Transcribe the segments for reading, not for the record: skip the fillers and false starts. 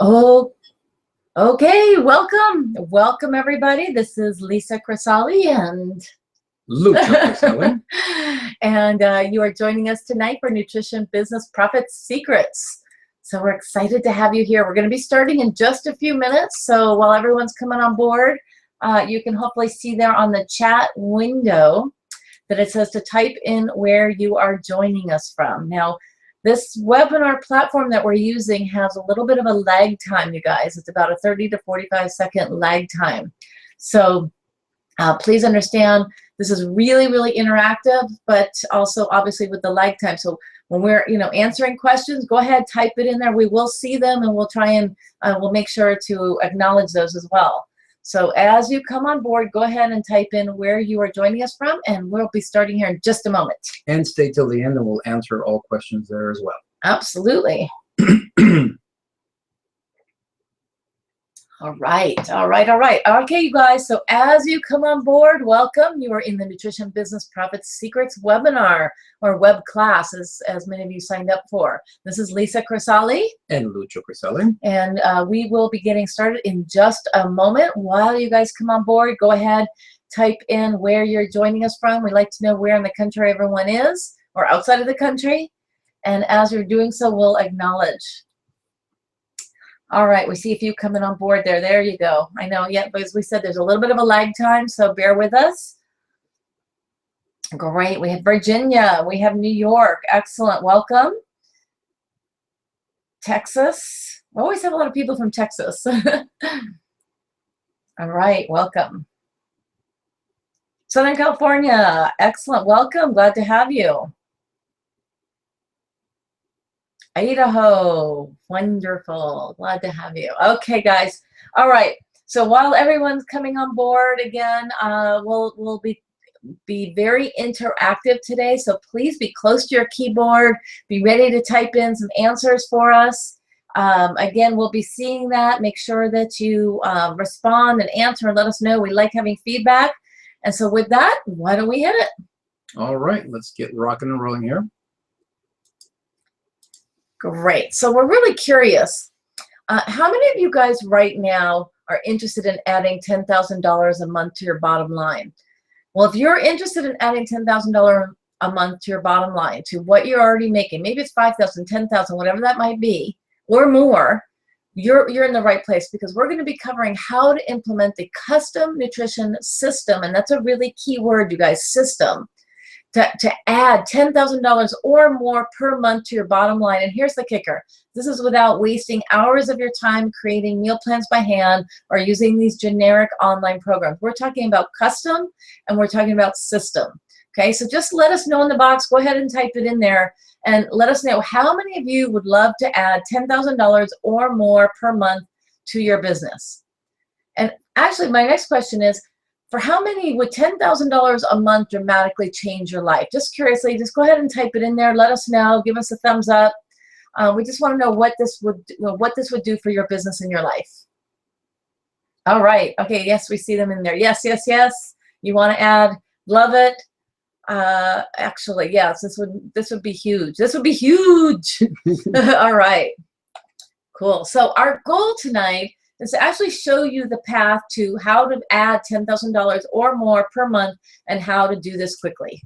Oh, okay. Welcome everybody. This is Lisa Crisali and Lucha Crisali. and you are joining us tonight for Nutrition Business Profit Secrets. So we're excited to have you here. We're going to be starting in just a few minutes. So while everyone's coming on board, you can hopefully see there on the chat window that it says to type in where you are joining us from. Now, this webinar platform that we're using has a little bit of a lag time, you guys. It's about a 30 to 45-second lag time. So please understand this is really, really interactive, but also obviously with the lag time. So when we're answering questions, go ahead, type it in there. We will see them and we'll try and we'll make sure to acknowledge those as well. So as you come on board, go ahead and type in where you are joining us from, and we'll be starting here in just a moment. And stay till the end, and we'll answer all questions there as well. Absolutely. All right. Okay, you guys, so as you come on board, welcome. You are in the Nutrition Business Profit Secrets webinar, or web class, as many of you signed up for. This is Lisa Crisali. And Lucha Crisali. And we will be getting started in just a moment. While you guys come on board, go ahead, type in where you're joining us from. We'd like to know where in the country everyone is, or outside of the country. And as you're doing so, we'll acknowledge. All right, we see a few coming on board there. There you go. I know, yeah, but as we said, there's a little bit of a lag time, so bear with us. Great, we have Virginia, we have New York. Excellent, welcome. Texas, we always have a lot of people from Texas. All right, welcome. Southern California, excellent, welcome, glad to have you. Idaho, wonderful, glad to have you. Okay, guys, all right, so while everyone's coming on board again, we'll be very interactive today, so please be close to your keyboard, be ready to type in some answers for us. Again, we'll be seeing that. Make sure that you respond and answer and let us know. We like having feedback. And so with that, why don't we hit it? All right, let's get rocking and rolling here. Great. So we're really curious. How many of you guys right now are interested in adding $10,000 a month to your bottom line? Well, if you're interested in adding $10,000 a month to your bottom line, to what you're already making, maybe it's $5,000, $10,000, whatever that might be, or more, you're in the right place, because we're going to be covering how to implement the custom nutrition system, and that's a really key word, you guys, system, to add $10,000 or more per month to your bottom line. And here's the kicker. This is without wasting hours of your time creating meal plans by hand or using these generic online programs. We're talking about custom, and we're talking about system. Okay, so just let us know in the box. Go ahead and type it in there and let us know how many of you would love to add $10,000 or more per month to your business. And actually, my next question is, for how many would $10,000 a month dramatically change your life? Just curiously, just go ahead and type it in there. Let us know. Give us a thumbs up. We just want to know what this would do for your business and your life. All right. Okay. Yes, we see them in there. Yes, yes, yes. You want to add? Love it. Actually, yes. This would be huge. This would be huge. All right. Cool. So our goal tonight is to actually show you the path to how to add $10,000 or more per month and how to do this quickly.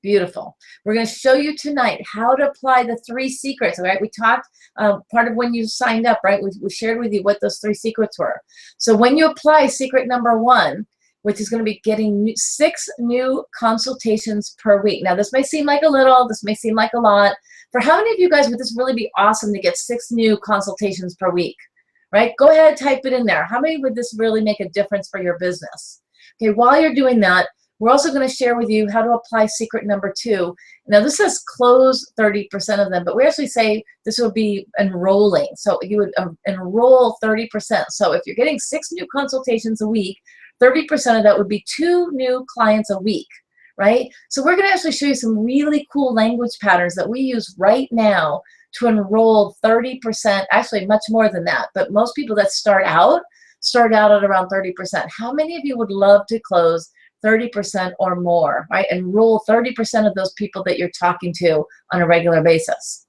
Beautiful. We're going to show you tonight how to apply the 3 secrets, all right? We talked, part of when you signed up, right? We shared with you what those 3 secrets were. So when you apply secret number 1, which is going to be getting 6 new consultations per week. Now, this may seem like a little, this may seem like a lot. For how many of you guys would this really be awesome to get 6 new consultations per week? Right? Go ahead, type it in there. How many would this really make a difference for your business? Okay, while you're doing that, we're also going to share with you how to apply secret number 2. Now, this says close 30% of them, but we actually say this would be enrolling. So you would enroll 30%. So if you're getting 6 new consultations a week, 30% of that would be 2 new clients a week, right? So we're going to actually show you some really cool language patterns that we use right now to enroll 30%, actually much more than that, but most people that start out at around 30%. How many of you would love to close 30% or more, right? Enroll 30% of those people that you're talking to on a regular basis,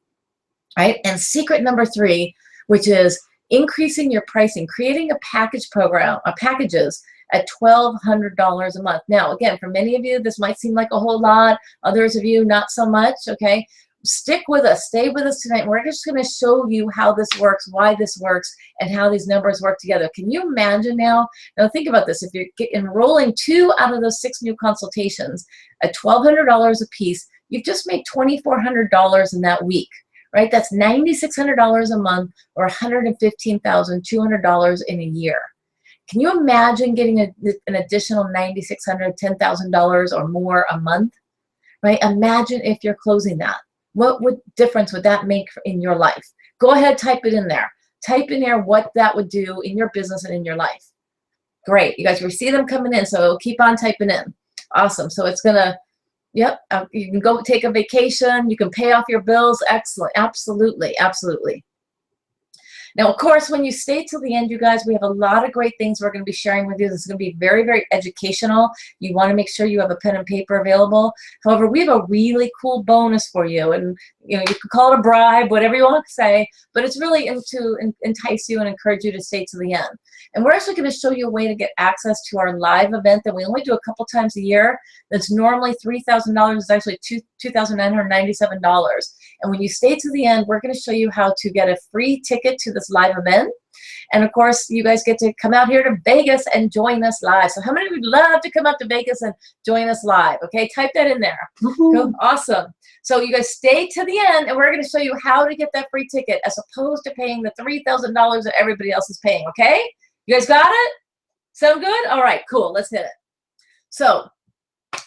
right? And secret number 3, which is increasing your pricing, creating a package program, packages at $1,200 a month. Now, again, for many of you, this might seem like a whole lot. Others of you, not so much, okay? Stick with us, stay with us tonight. We're just gonna show you how this works, why this works, and how these numbers work together. Can you imagine now? Now think about this. If you're enrolling 2 out of those 6 new consultations at $1,200 a piece, you've just made $2,400 in that week, right? That's $9,600 a month or $115,200 in a year. Can you imagine getting an additional $9,600, $10,000 or more a month, right? Imagine if you're closing that. What difference would that make in your life? Go ahead, type it in there. Type in there what that would do in your business and in your life. Great, you guys, we see them coming in, so keep on typing in. Awesome, so it's gonna, yep, you can go take a vacation, you can pay off your bills, excellent, absolutely, absolutely. Now, of course, when you stay till the end, you guys, we have a lot of great things we're going to be sharing with you. This is going to be very, very educational. You want to make sure you have a pen and paper available. However, we have a really cool bonus for you. And, you know, you can call it a bribe, whatever you want to say, but it's really to entice you and encourage you to stay to the end. And we're actually going to show you a way to get access to our live event that we only do a couple times a year. That's normally $3,000. It's actually $2,997. And when you stay to the end, we're going to show you how to get a free ticket to this live event. And of course, you guys get to come out here to Vegas and join us live. So how many of you would love to come out to Vegas and join us live? Okay, type that in there. Cool. Awesome. So you guys stay to the end, and we're going to show you how to get that free ticket as opposed to paying the $3,000 that everybody else is paying, okay? You guys got it? Sound good? All right, cool. Let's hit it. So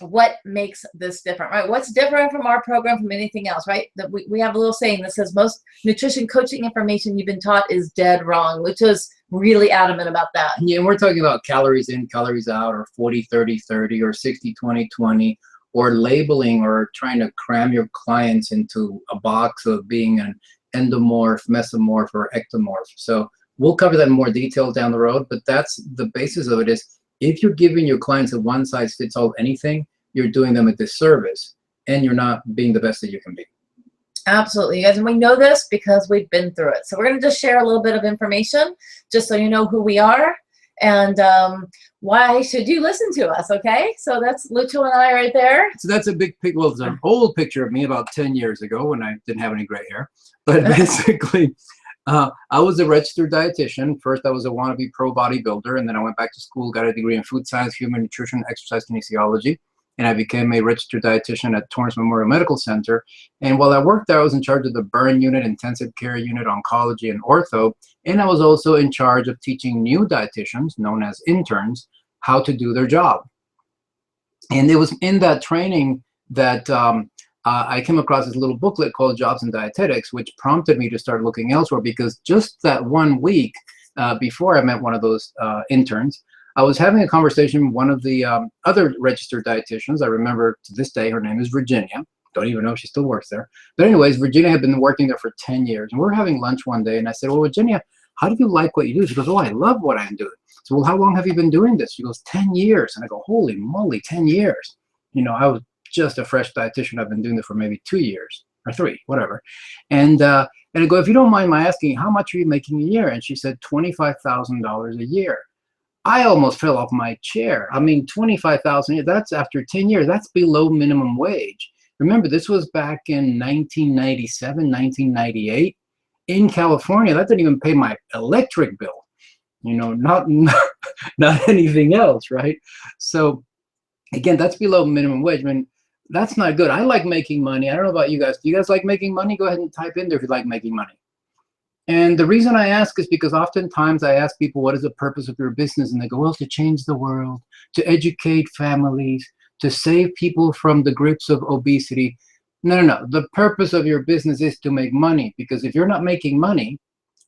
what makes this different, right? What's different from our program from anything else, right? That we have a little saying that says most nutrition coaching information you've been taught is dead wrong, which is really adamant about that. Yeah, and we're talking about calories in, calories out, or 40-30-30, or 60-20-20, or labeling or trying to cram your clients into a box of being an endomorph, mesomorph, or ectomorph. So we'll cover that in more detail down the road, but that's the basis of it is if you're giving your clients a one-size-fits-all anything, you're doing them a disservice, and you're not being the best that you can be. Absolutely, you guys, and we know this because we've been through it. So we're going to just share a little bit of information, just so you know who we are, and why should you listen to us, okay? So that's Lucho and I right there. So that's a big picture. Well, it's an old picture of me about 10 years ago when I didn't have any gray hair. But basically, I was a registered dietitian. First, I was a wannabe pro bodybuilder, and then I went back to school, got a degree in food science, human nutrition, exercise kinesiology, and I became a registered dietitian at Torrance Memorial Medical Center. And while I worked there, I was in charge of the burn unit, intensive care unit, oncology, and ortho, and I was also in charge of teaching new dietitians, known as interns, how to do their job. And it was in that training that I came across this little booklet called Jobs in Dietetics, which prompted me to start looking elsewhere, because just that 1 week before I met one of those interns, I was having a conversation with one of the other registered dietitians. I remember to this day, her name is Virginia. Don't even know if she still works there. But anyways, Virginia had been working there for 10 years. And we were having lunch one day, and I said, well, Virginia, how do you like what you do? She goes, oh, I love what I'm doing. So, well, how long have you been doing this? She goes, 10 years. And I go, holy moly, 10 years. You know, I was just a fresh dietitian. I've been doing it for maybe 2 years or 3, whatever. And I go, if you don't mind my asking, how much are you making a year? And she said, $25,000 a year. I almost fell off my chair. I mean, $25,000, that's after 10 years. That's below minimum wage. Remember, this was back in 1997, 1998. In California, that didn't even pay my electric bill. You know, not anything else, right? So, again, that's below minimum wage. I mean, that's not good. I like making money. I don't know about you guys. Do you guys like making money? Go ahead and type in there if you like making money. And the reason I ask is because oftentimes I ask people, what is the purpose of your business? And they go, well, to change the world, to educate families, to save people from the grips of obesity. No, no, no. The purpose of your business is to make money, because if you're not making money,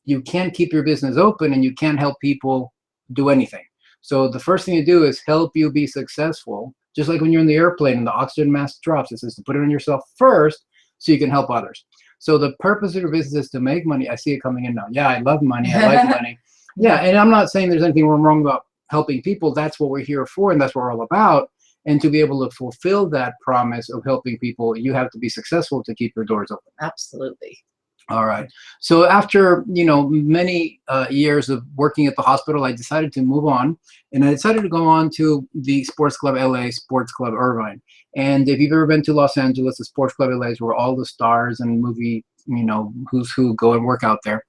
you can't keep your business open and you can't help people do anything. So the first thing you do is help you be successful. Just like when you're in the airplane and the oxygen mask drops, it says to put it on yourself first so you can help others. So the purpose of your business is to make money. I see it coming in now. Yeah, I love money. I like money. Yeah, and I'm not saying there's anything wrong about helping people. That's what we're here for, and that's what we're all about. And to be able to fulfill that promise of helping people, you have to be successful to keep your doors open. Absolutely. All right. So after, many years of working at the hospital, I decided to move on, and I decided to go on to the Sports Club LA, Sports Club Irvine. And if you've ever been to Los Angeles, the Sports Club LA is where all the stars and movie, who's who go and work out there.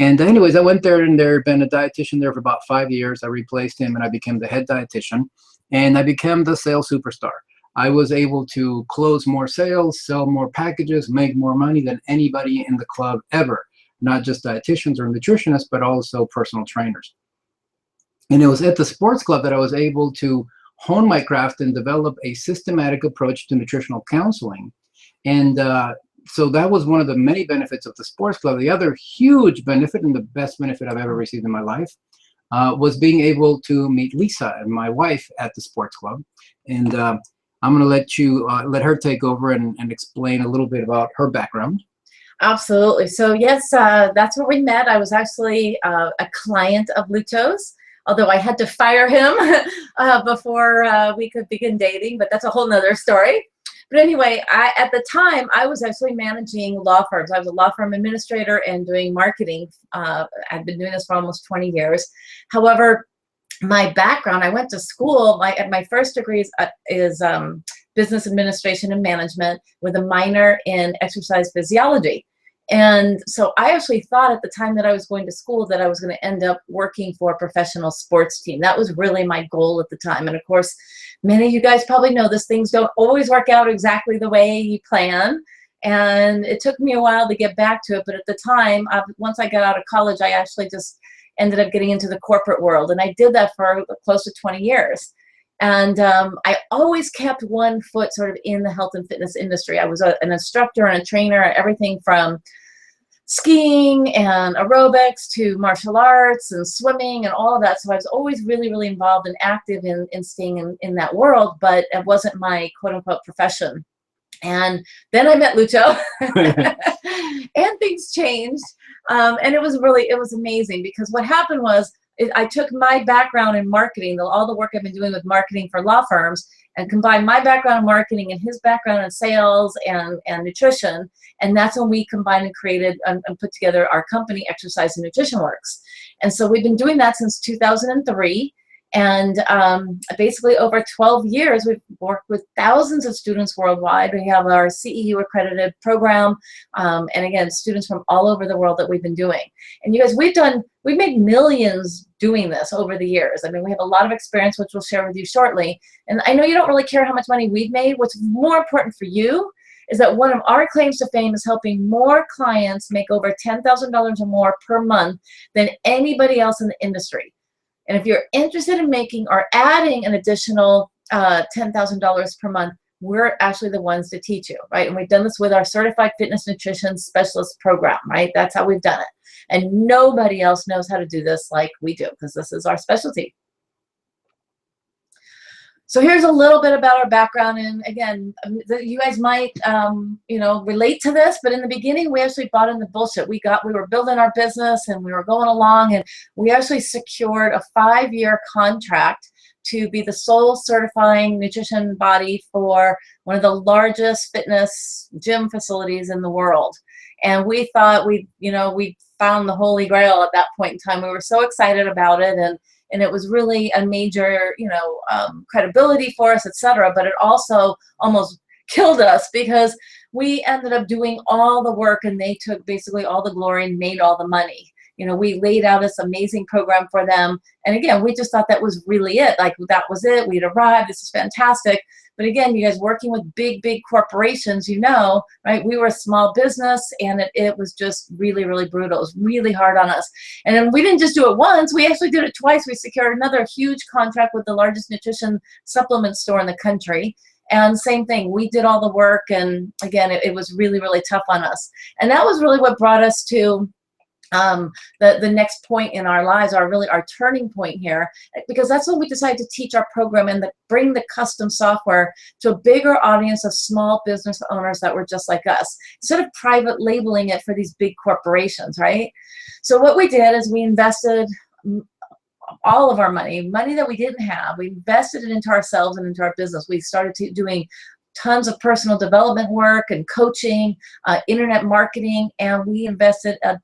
And anyways, I went there, and there had been a dietitian there for about 5 years. I replaced him, and I became the head dietitian, and I became the sales superstar. I was able to close more sales, sell more packages, make more money than anybody in the club ever, not just dietitians or nutritionists, but also personal trainers. And it was at the sports club that I was able to hone my craft and develop a systematic approach to nutritional counseling. And so that was one of the many benefits of the sports club. The other huge benefit, and the best benefit I've ever received in my life, was being able to meet Lisa, and my wife, at the sports club. And I'm going to let her take over and explain a little bit about her background. Absolutely. So yes, that's where we met. I was actually a client of Lucho's, although I had to fire him before we could begin dating, but that's a whole nother story. But anyway, at the time, I was actually managing law firms. I was a law firm administrator and doing marketing. I've been doing this for almost 20 years. However, my background, I went to school, my first degree is business administration and management with a minor in exercise physiology. And so I actually thought at the time that I was going to school that I was going to end up working for a professional sports team. That was really my goal at the time. And of course, many of you guys probably know this, things don't always work out exactly the way you plan. And it took me a while to get back to it. But at the time, once I got out of college, I actually just ended up getting into the corporate world. And I did that for close to 20 years. And I always kept one foot sort of in the health and fitness industry. I was an instructor and a trainer, everything from skiing and aerobics to martial arts and swimming and all of that. So I was always really, really involved and active in staying in that world, but it wasn't my quote unquote profession. And then I met Lucho and things changed. And it was amazing because what happened was I took my background in marketing, all the work I've been doing with marketing for law firms, and combined my background in marketing and his background in sales and nutrition. And that's when we combined and created and put together our company, Exercise and Nutrition Works. And so we've been doing that since 2003. And basically over 12 years, we've worked with thousands of students worldwide. We have our CEU accredited program. And again, students from all over the world that we've been doing. And you guys, we've made millions doing this over the years. I mean, we have a lot of experience, which we'll share with you shortly. And I know you don't really care how much money we've made. What's more important for you is that one of our claims to fame is helping more clients make over $10,000 or more per month than anybody else in the industry. And if you're interested in making or adding an additional $10,000 per month, we're actually the ones to teach you, right? And we've done this with our Certified Fitness Nutrition Specialist program, right? That's how we've done it. And nobody else knows how to do this like we do, because this is our specialty. So here's a little bit about our background. And again, you guys might, relate to this, but in the beginning, we actually bought in the bullshit. We were building our business and we were going along, and we actually secured a 5-year contract to be the sole certifying nutrition body for one of the largest fitness gym facilities in the world. And we thought we found the Holy Grail at that point in time. We were so excited about it, and it was really a major, credibility for us, etc. But it also almost killed us because we ended up doing all the work and they took basically all the glory and made all the money. We laid out this amazing program for them. And again, we just thought that was really it. Like, that was it. We'd arrived. This is fantastic. But again, you guys working with big, big corporations, right? We were a small business, and it was just really, really brutal. It was really hard on us. And then we didn't just do it once. We actually did it twice. We secured another huge contract with the largest nutrition supplement store in the country. And same thing, we did all the work. And again, it was really, really tough on us. And that was really what brought us to the next point in our lives, our turning point here, because that's when we decided to teach our program and bring the custom software to a bigger audience of small business owners that were just like us, instead of private labeling it for these big corporations, right? So what we did is we invested all of our money that we didn't have. We invested it into ourselves and into our business. We started doing tons of personal development work and coaching, internet marketing, and we invested an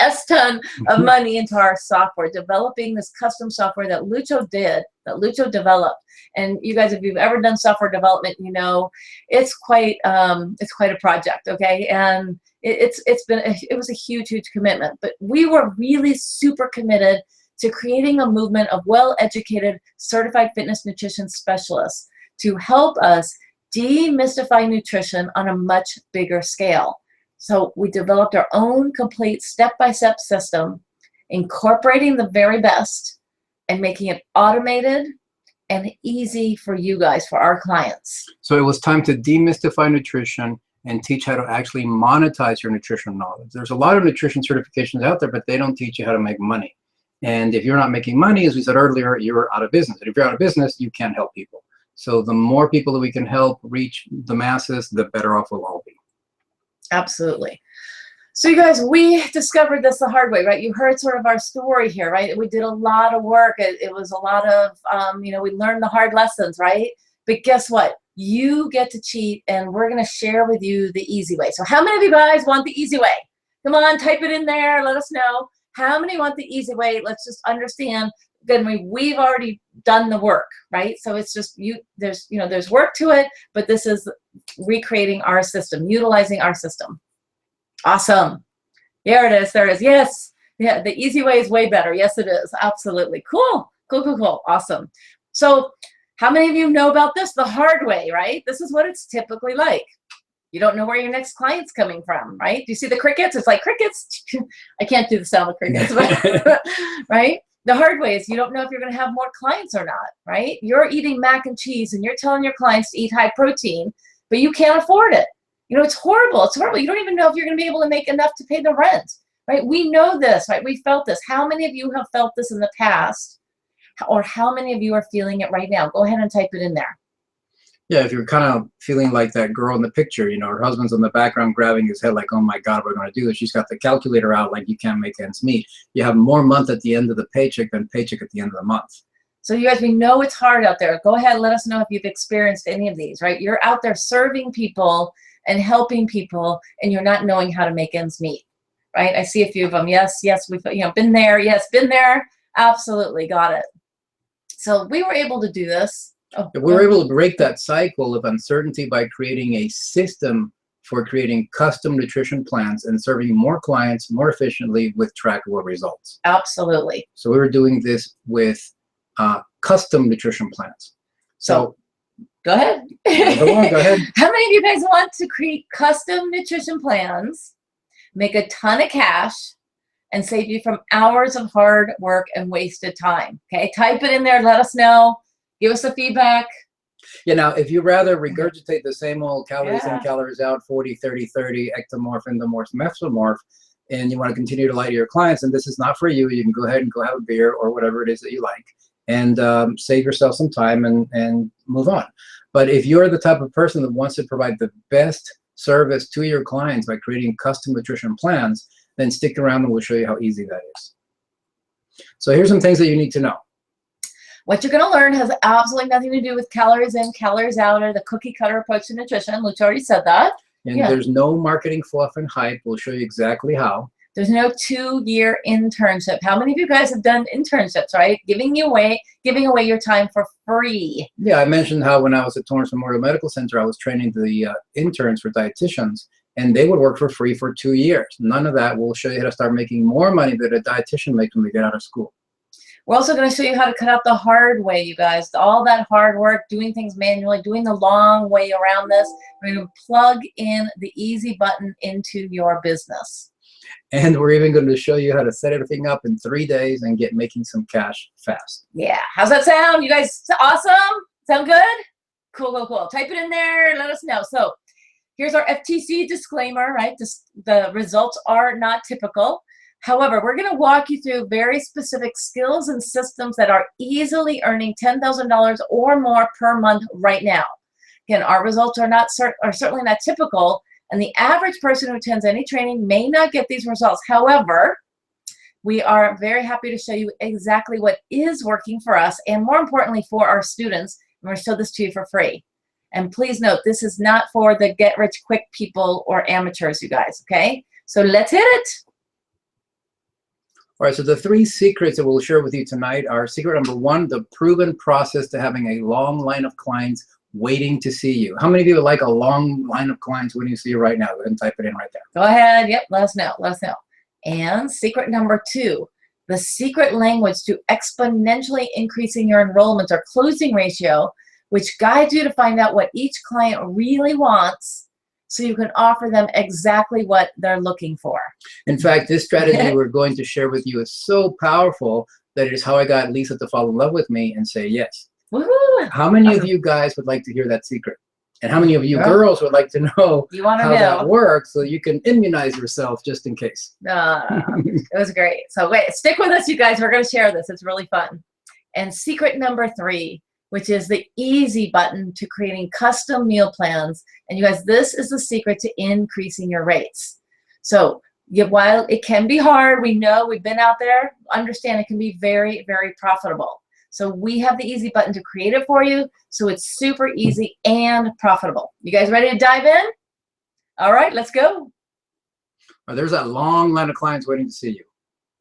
S-ton of money into our software, developing this custom software that Lucho developed. And you guys, if you've ever done software development, you know it's quite a project, okay? And it was a huge commitment. But we were really super committed to creating a movement of well-educated, certified fitness nutrition specialists to help us demystify nutrition on a much bigger scale. So we developed our own complete step-by-step system, incorporating the very best and making it automated and easy for you guys, for our clients. So it was time to demystify nutrition and teach how to actually monetize your nutrition knowledge. There's a lot of nutrition certifications out there, but they don't teach you how to make money. And if you're not making money, as we said earlier, you're out of business. And if you're out of business, you can't help people. So the more people that we can help reach the masses, the better off we'll all be. Absolutely. So you guys, we discovered this the hard way, right? You heard sort of our story here, right? We did a lot of work. It was a lot of, we learned the hard lessons, right? But guess what? You get to cheat, and we're going to share with you the easy way. So how many of you guys want the easy way? Come on, type it in there. Let us know. How many want the easy way? Let's just understand. Then we've already done the work, right? So it's just there's work to it, but this is recreating our system, utilizing our system. Awesome. There it is. There it is. Yes. Yeah, the easy way is way better. Yes, it is. Absolutely. Cool. Awesome. So how many of you know about this the hard way, right? This is what it's typically like. You don't know where your next client's coming from, right? Do you see the crickets? It's like crickets. I can't do the sound of crickets, but, right? The hard way is you don't know if you're going to have more clients or not, right? You're eating mac and cheese and you're telling your clients to eat high protein, but you can't afford it. It's horrible. It's horrible. You don't even know if you're going to be able to make enough to pay the rent, right? We know this, right? We felt this. How many of you have felt this in the past, or how many of you are feeling it right now? Go ahead and type it in there. Yeah, if you're kind of feeling like that girl in the picture, her husband's in the background grabbing his head like, oh my God, we're going to do this. She's got the calculator out like you can't make ends meet. You have more month at the end of the paycheck than paycheck at the end of the month. So you guys, we know it's hard out there. Go ahead and let us know if you've experienced any of these, right? You're out there serving people and helping people, and you're not knowing how to make ends meet, right? I see a few of them. Yes, we've been there. Yes, been there. Absolutely, got it. So we were able to do this. We were able to break that cycle of uncertainty by creating a system for creating custom nutrition plans and serving more clients more efficiently with trackable results. Absolutely. So we were doing this with custom nutrition plans. So go ahead. Go ahead. How many of you guys want to create custom nutrition plans, make a ton of cash, and save you from hours of hard work and wasted time? Okay, type it in there. Let us know. Give us the feedback. Yeah, now, if you rather regurgitate the same old calories in, calories out, 40, 30, 30, ectomorph, endomorph, mesomorph, and you want to continue to lie to your clients, and this is not for you, you can go ahead and go have a beer or whatever it is that you like, and save yourself some time and move on. But if you're the type of person that wants to provide the best service to your clients by creating custom nutrition plans, then stick around and we'll show you how easy that is. So here's some things that you need to know. What you're going to learn has absolutely nothing to do with calories in, calories out, or the cookie cutter approach to nutrition. Lucho already said that. And there's no marketing fluff and hype. We'll show you exactly how. There's no 2-year internship. How many of you guys have done internships, right? Giving away your time for free. Yeah, I mentioned how when I was at Torrance Memorial Medical Center, I was training the interns for dietitians, and they would work for free for 2 years. None of that. We'll show you how to start making more money that a dietitian makes when they get out of school. We're also going to show you how to cut out the hard way, you guys. All that hard work, doing things manually, doing the long way around this. We're going to plug in the easy button into your business. And we're even going to show you how to set everything up in 3 days and get making some cash fast. Yeah. How's that sound? You guys awesome? Sound good? Cool. Type it in there. Let us know. So here's our FTC disclaimer, right? The results are not typical. However, we're going to walk you through very specific skills and systems that are easily earning $10,000 or more per month right now. Again, our results are certainly not typical, and the average person who attends any training may not get these results. However, we are very happy to show you exactly what is working for us, and more importantly, for our students. And we're going to show this to you for free. And please note, this is not for the get-rich-quick people or amateurs, you guys, okay? So let's hit it. All right, so the 3 secrets that we'll share with you tonight are secret number 1, the proven process to having a long line of clients waiting to see you. How many of you would like a long line of clients waiting to see you right now? Go ahead and type it in right there. Go ahead. Yep, let us know. Let us know. And secret number 2, the secret language to exponentially increasing your enrollment or closing ratio, which guides you to find out what each client really wants so you can offer them exactly what they're looking for. In fact, this strategy we're going to share with you is so powerful that it is how I got Lisa to fall in love with me and say yes. Woohoo! How many of you guys would like to hear that secret? And how many of you girls would like to know how that works so you can immunize yourself just in case? It was great. So wait, stick with us, you guys. We're going to share this. It's really fun. And secret number 3, which is the easy button to creating custom meal plans. And you guys, this is the secret to increasing your rates. So while it can be hard, we know, we've been out there, understand it can be very, very profitable. So we have the easy button to create it for you, so it's super easy and profitable. You guys ready to dive in? All right, let's go. Well, there's that long line of clients waiting to see you.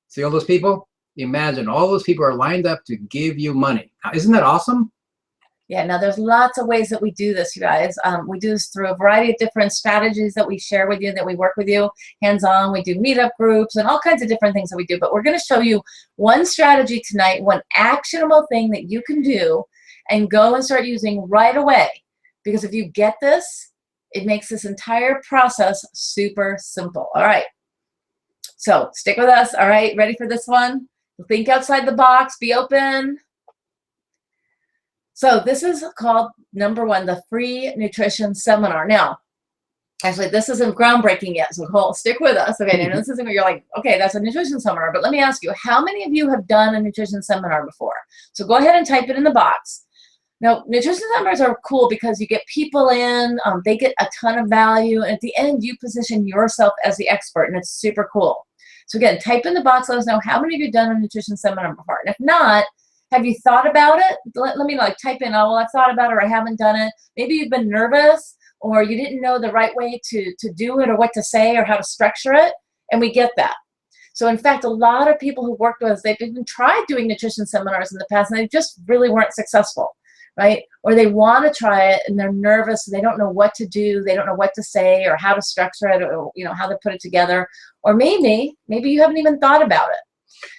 See all those people? Imagine all those people are lined up to give you money. Now, isn't that awesome? Yeah, now there's lots of ways that we do this, you guys. We do this through a variety of different strategies that we share with you, that we work with you hands-on. We do meetup groups and all kinds of different things that we do. But we're going to show you one strategy tonight, one actionable thing that you can do and go and start using right away. Because if you get this, it makes this entire process super simple. All right. So stick with us. All right, ready for this one? Think outside the box. Be open. So this is called, number 1, the free nutrition seminar. Now, actually, this isn't groundbreaking yet, so stick with us. Okay, now this isn't where you're like, okay, that's a nutrition seminar. But let me ask you, how many of you have done a nutrition seminar before? So go ahead and type it in the box. Now, nutrition seminars are cool because you get people in, they get a ton of value, and at the end, you position yourself as the expert, and it's super cool. So again, type in the box, let us know how many of you have done a nutrition seminar before. And if not, have you thought about it? Let me like type in, oh, well, I've thought about it or I haven't done it. Maybe you've been nervous or you didn't know the right way to do it or what to say or how to structure it, and we get that. So in fact, a lot of people who worked with us, they've even tried doing nutrition seminars in the past and they just really weren't successful, right? Or they want to try it and they're nervous and they don't know what to do, they don't know what to say or how to structure it or how to put it together. Or maybe you haven't even thought about it.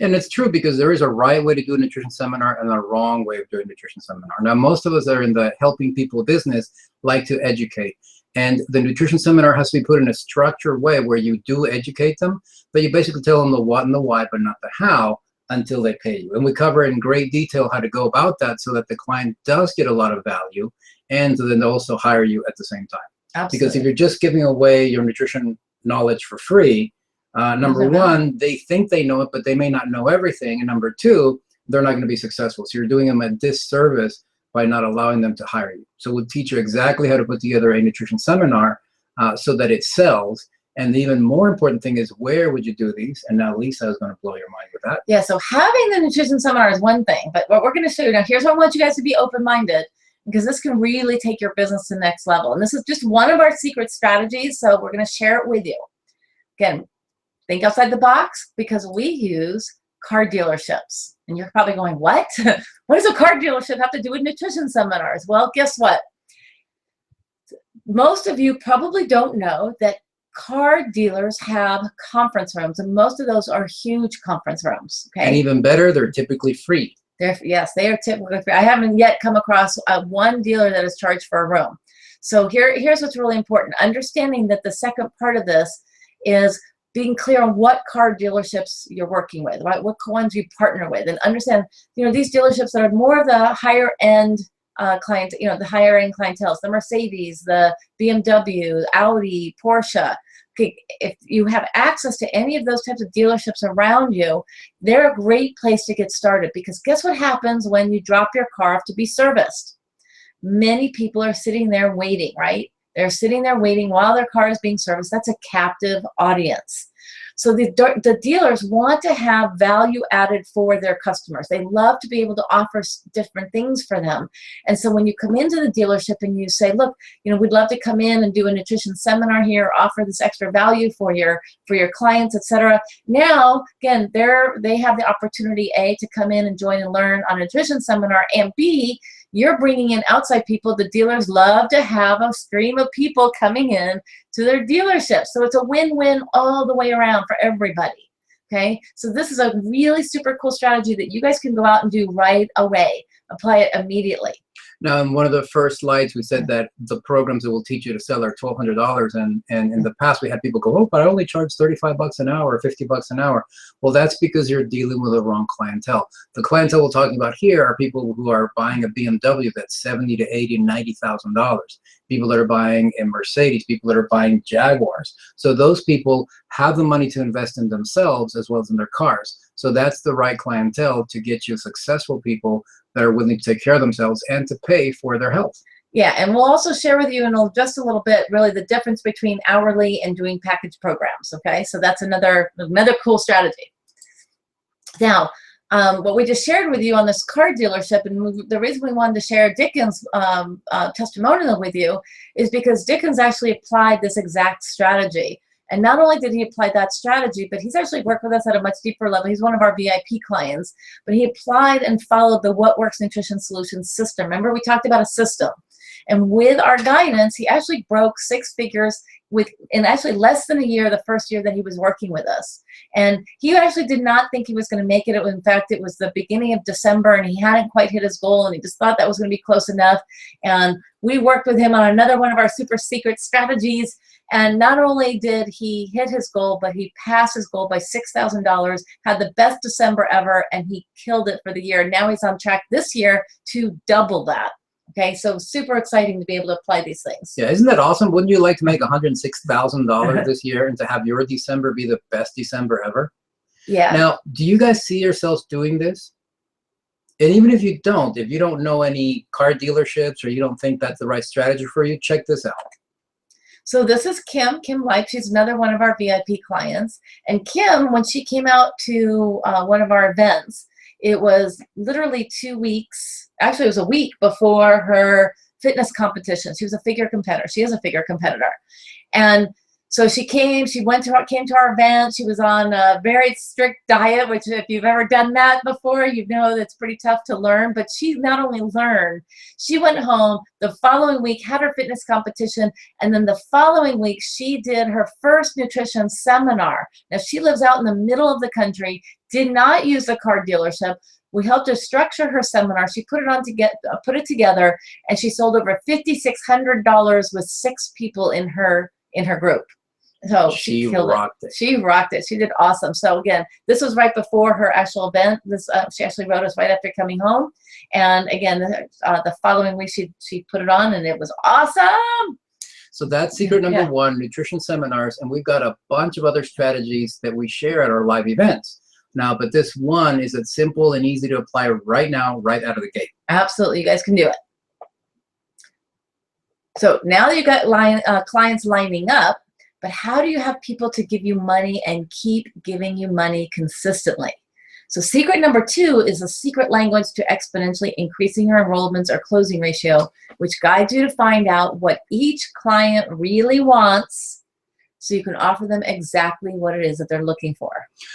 And it's true because there is a right way to do a nutrition seminar and a wrong way of doing a nutrition seminar. Now, most of us that are in the helping people business like to educate. And the nutrition seminar has to be put in a structured way where you do educate them, but you basically tell them the what and the why, but not the how until they pay you. And we cover in great detail how to go about that so that the client does get a lot of value and then they'll also hire you at the same time. Absolutely. Because if you're just giving away your nutrition knowledge for free, number 1, they think they know it, but they may not know everything. And number 2, they're not going to be successful. So you're doing them a disservice by not allowing them to hire you. So we'll teach you exactly how to put together a nutrition seminar so that it sells. And the even more important thing is, where would you do these? And now Lisa is going to blow your mind with that. Yeah, so having the nutrition seminar is one thing, but what we're going to show you now, here's what I want you guys to be open-minded, because this can really take your business to the next level. And this is just one of our secret strategies, so we're going to share it with you. Again, think outside the box, because we use car dealerships. And you're probably going, what? What does a car dealership have to do with nutrition seminars? Well, guess what? Most of you probably don't know that car dealers have conference rooms, and most of those are huge conference rooms. Okay. And even better, they're typically free. Yes, they are typically free. I haven't yet come across one dealer that is charged for a room. So here's what's really important. Understanding that the second part of this is being clear on what car dealerships you're working with, right? What ones you partner with, and understand, these dealerships that are more of the higher end client, the higher end clientele, the Mercedes, the BMW, Audi, Porsche. Okay, if you have access to any of those types of dealerships around you, they're a great place to get started, because guess what happens when you drop your car off to be serviced? Many people are sitting there waiting, right? They're sitting there waiting while their car is being serviced. That's a captive audience. So the dealers want to have value added for their customers. They love to be able to offer different things for them. And so when you come into the dealership and you say, look, you know, we'd love to come in and do a nutrition seminar here, offer this extra value for your clients, etc. Now, again, they have the opportunity, A, to come in and join and learn on a nutrition seminar, and B, you're bringing in outside people. The dealers love to have a stream of people coming in to their dealership. So it's a win-win all the way around for everybody. Okay, so this is a really super cool strategy that you guys can go out and do right away. Apply it immediately. Now, in one of the first slides, we said that the programs that will teach you to sell are $1,200, and in the past we had people go, oh, but I only charge 35 bucks an hour or 50 bucks an hour. Well, that's because you're dealing with the wrong clientele. The clientele we're talking about here are people who are buying a BMW that's $70,000 to $80,000, $90,000. People that are buying a Mercedes, people that are buying Jaguars. So those people have the money to invest in themselves as well as in their cars. So that's the right clientele to get you successful people that are willing to take care of themselves and to pay for their health. Yeah, and we'll also share with you in just a little bit really the difference between hourly and doing package programs, okay? So that's another cool strategy. Now, what we just shared with you on this car dealership, and the reason we wanted to share Dickens' testimonial with you is because Dickens actually applied this exact strategy. And not only did he apply that strategy, but he's actually worked with us at a much deeper level. He's one of our VIP clients, but he applied and followed the What Works Nutrition Solutions system. Remember, we talked about a system. And with our guidance, he actually broke 6 figures in actually less than a year, the first year that he was working with us. And he actually did not think he was going to make it. In fact, it was the beginning of December, and he hadn't quite hit his goal, and he just thought that was going to be close enough. And we worked with him on another one of our super secret strategies. And not only did he hit his goal, but he passed his goal by $6,000, had the best December ever, and he killed it for the year. Now he's on track this year to double that. Okay, so super exciting to be able to apply these things. Yeah, isn't that awesome? Wouldn't you like to make $106,000 this year and to have your December be the best December ever? Yeah. Now, do you guys see yourselves doing this? And even if you don't know any car dealerships or you don't think that's the right strategy for you, check this out. So this is Kim Lipe. She's another one of our VIP clients. And Kim, when she came out to one of our events, it was literally 2 weeks, actually it was a week before her fitness competition. She was a figure competitor. She is a figure competitor. And so she came to our event. She was on a very strict diet, which if you've ever done that before, you know that's pretty tough to learn. But she not only learned, she went home the following week, had her fitness competition, and then the following week she did her first nutrition seminar. Now she lives out in the middle of the country, did not use a car dealership. We helped her structure her seminar. She put it together, and she sold over $5,600 with 6 people in her group. So she rocked it. She rocked it. She did awesome. So again, this was right before her actual event. She actually wrote us right after coming home, and again, the following week she put it on, and it was awesome. So that's secret number 1, nutrition seminars, and we've got a bunch of other strategies that we share at our live events. Now, but this one is it's simple and easy to apply right now, right out of the gate. Absolutely, you guys can do it. So now that you've got clients lining up, but how do you have people to give you money and keep giving you money consistently? So secret number 2 is a secret language to exponentially increasing your enrollments or closing ratio, which guides you to find out what each client really wants so you can offer them exactly what it is that they're looking for.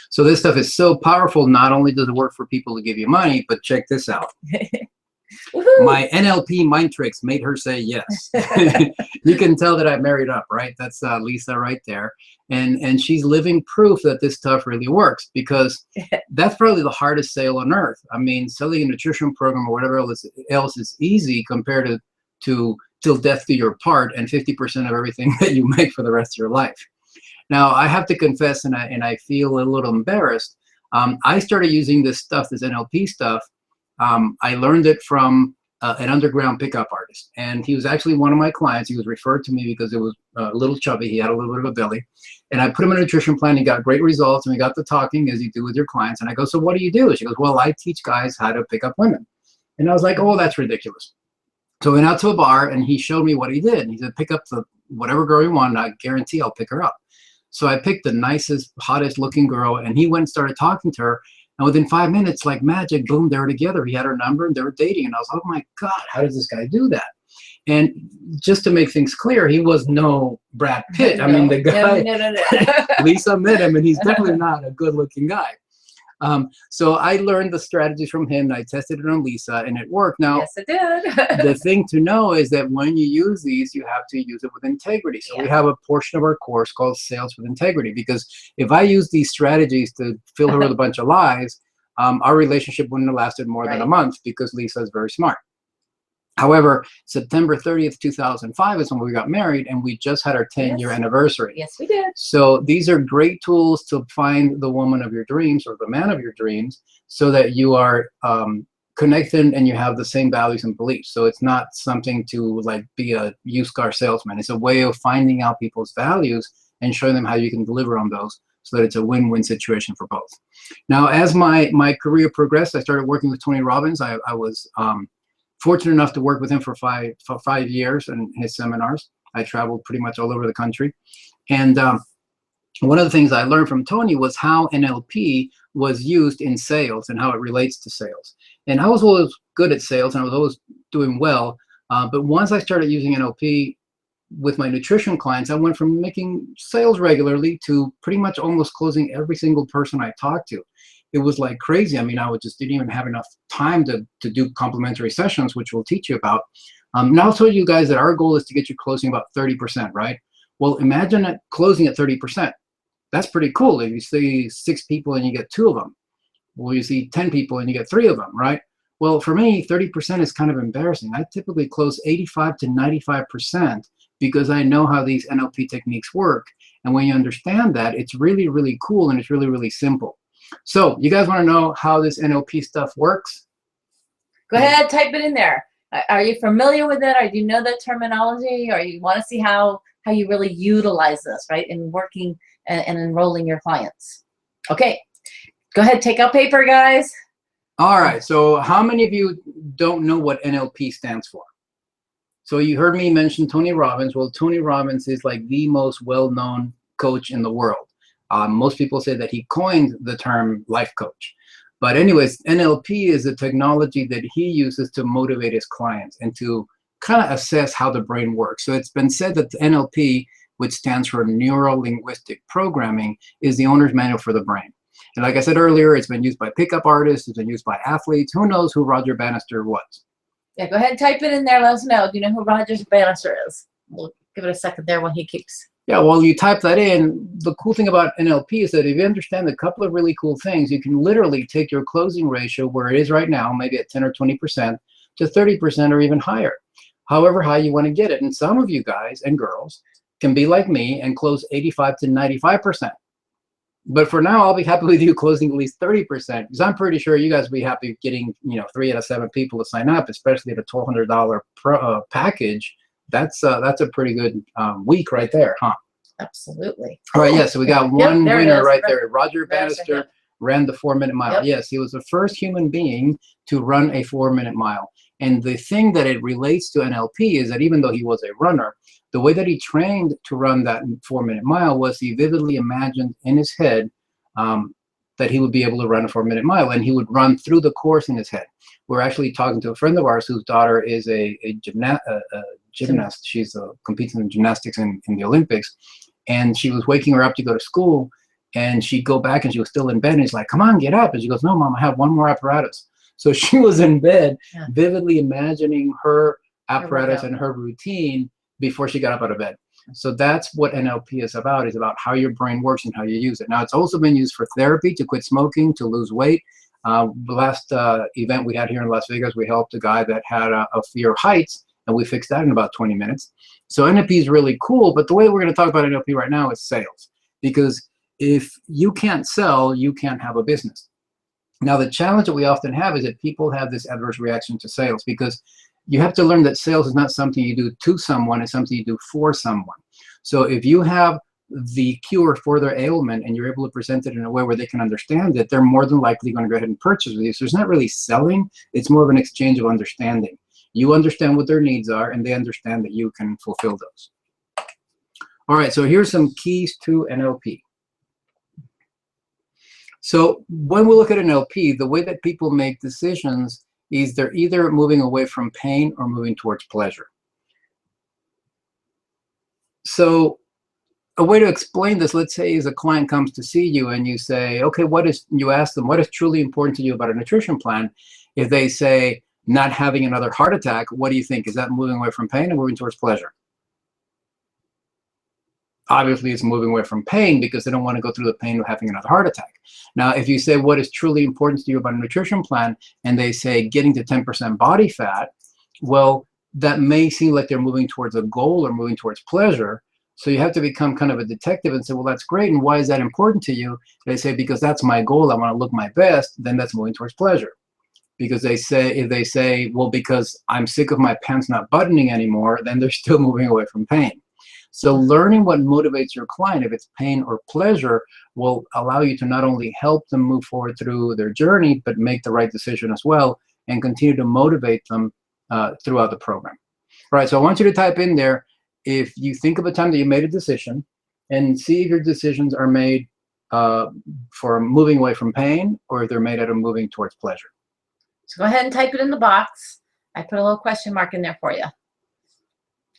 So this stuff is so powerful. Not only does it work for people to give you money, but check this out. My NLP mind tricks made her say yes. You can tell that I married up, right? That's Lisa right there. And she's living proof that this stuff really works, because that's probably the hardest sale on earth. I mean, selling a nutrition program or whatever else is easy compared to till death do your part and 50% of everything that you make for the rest of your life. Now, I have to confess, and I feel a little embarrassed. I started using this stuff, this NLP stuff. I learned it from an underground pickup artist, and he was actually one of my clients. He was referred to me because it was a little chubby. He had a little bit of a belly, and I put him in a nutrition plan. He got great results, and we got to talking as you do with your clients. And I go, so what do you do? She goes, well, I teach guys how to pick up women. And I was like, oh, that's ridiculous. So I went out to a bar, and he showed me what he did. He said, pick up the whatever girl you want, and I guarantee I'll pick her up. So I picked the nicest, hottest looking girl, and he went and started talking to her. And within 5 minutes, like magic, boom, they were together. He had her number and they were dating. And I was like, oh my God, how does this guy do that? And just to make things clear, he was no Brad Pitt. I mean, the guy, No. Lisa met him, and he's definitely not a good looking guy. So I learned the strategies from him, and I tested it on Lisa, and it worked. Now, Yes, it did. the thing to know is that when you use these, you have to use it with integrity. So we have a portion of our course called Sales with Integrity, because if I use these strategies to fill her with a bunch of lies, our relationship wouldn't have lasted more than a month, because Lisa is very smart. However, September 30th, 2005 is when we got married, and we just had our 10-year anniversary. Yes, we did. So these are great tools to find the woman of your dreams or the man of your dreams, so that you are connected and you have the same values and beliefs. So it's not something to like be a used car salesman. It's a way of finding out people's values and showing them how you can deliver on those, so that it's a win-win situation for both. Now, as my career progressed, I started working with Tony Robbins. I was fortunate enough to work with him for five years in his seminars. I traveled pretty much all over the country. And one of the things I learned from Tony was how NLP was used in sales and how it relates to sales. And I was always good at sales, and I was always doing well. But once I started using NLP with my nutrition clients, I went from making sales regularly to pretty much almost closing every single person I talked to. It was like crazy. I mean, I just didn't even have enough time to do complimentary sessions, which we'll teach you about. Now I'll tell you guys that our goal is to get you closing about 30%, right? Well, imagine closing at 30%. That's pretty cool. If you see 6 people and you get 2 of them, well, you see 10 people and you get 3 of them, right? Well, for me, 30% is kind of embarrassing. I typically close 85 to 95% because I know how these NLP techniques work. And when you understand that, it's really, really cool, and it's really, really simple. So you guys want to know how this NLP stuff works? Go ahead, type it in there. Are you familiar with it? Or do you know that terminology? Or you want to see how you really utilize this, right, in working and enrolling your clients? Okay, go ahead, take out paper, guys. All right, so how many of you don't know what NLP stands for? So you heard me mention Tony Robbins. Well, Tony Robbins is like the most well-known coach in the world. Most people say that he coined the term life coach. But anyways, NLP is a technology that he uses to motivate his clients and to kind of assess how the brain works. So it's been said that the NLP, which stands for Neuro-Linguistic Programming, is the owner's manual for the brain. And like I said earlier, it's been used by pickup artists, it's been used by athletes. Who knows who Roger Bannister was? Yeah, go ahead and type it in there. Let us know. Do you know who Roger Bannister is? We'll give it a second there while he keeps. Yeah, well, you type that in. The cool thing about NLP is that if you understand a couple of really cool things, you can literally take your closing ratio where it is right now, maybe at 10 or 20%, to 30% or even higher, however high you want to get it. And some of you guys and girls can be like me and close 85 to 95%. But for now, I'll be happy with you closing at least 30%, because I'm pretty sure you guys will be happy getting 3 out of 7 people to sign up, especially at a $1,200 package. That's a pretty good week right there, huh? Absolutely. All right, yeah, so we got one winner right there. Roger Bannister Bannister ran the 4-minute mile. Yep. Yes, he was the first human being to run a 4-minute mile. And the thing that it relates to NLP is that even though he was a runner, the way that he trained to run that 4-minute mile was he vividly imagined in his head that he would be able to run a 4-minute mile, and he would run through the course in his head. We're actually talking to a friend of ours whose daughter is a gymnast. She's competing in gymnastics in the Olympics, and she was waking her up to go to school, and she'd go back and she was still in bed, and he's like, come on, get up. And she goes, no, Mom, I have one more apparatus. So she was in bed, vividly imagining her apparatus and her routine before she got up out of bed. So that's what NLP is about how your brain works and how you use it. Now, it's also been used for therapy, to quit smoking, to lose weight. The last event we had here in Las Vegas, we helped a guy that had a fear of heights, and we fixed that in about 20 minutes. So NLP is really cool, but the way we're going to talk about NLP right now is sales. Because if you can't sell, you can't have a business. Now, the challenge that we often have is that people have this adverse reaction to sales, because you have to learn that sales is not something you do to someone, it's something you do for someone. So if you have the cure for their ailment and you're able to present it in a way where they can understand it, they're more than likely going to go ahead and purchase with you. So it's not really selling, it's more of an exchange of understanding. You understand what their needs are, and they understand that you can fulfill those. All right, so here's some keys to NLP. So when we look at NLP, the way that people make decisions is they're either moving away from pain or moving towards pleasure. So a way to explain this, let's say, is a client comes to see you and you say, okay, you ask them, what is truly important to you about a nutrition plan? If they say, not having another heart attack, what do you think? Is that moving away from pain or moving towards pleasure? Obviously, it's moving away from pain because they don't want to go through the pain of having another heart attack. Now, if you say, what is truly important to you about a nutrition plan? And they say, getting to 10% body fat, well, that may seem like they're moving towards a goal or moving towards pleasure. So you have to become kind of a detective and say, well, that's great. And why is that important to you? They say, because that's my goal. I want to look my best. Then that's moving towards pleasure. Because if they say, well, because I'm sick of my pants not buttoning anymore, then they're still moving away from pain. So learning what motivates your client, if it's pain or pleasure, will allow you to not only help them move forward through their journey, but make the right decision as well and continue to motivate them throughout the program. All right, so I want you to type in there, if you think of a time that you made a decision, and see if your decisions are made for moving away from pain or if they're made out of moving towards pleasure. So go ahead and type it in the box. I put a little question mark in there for you.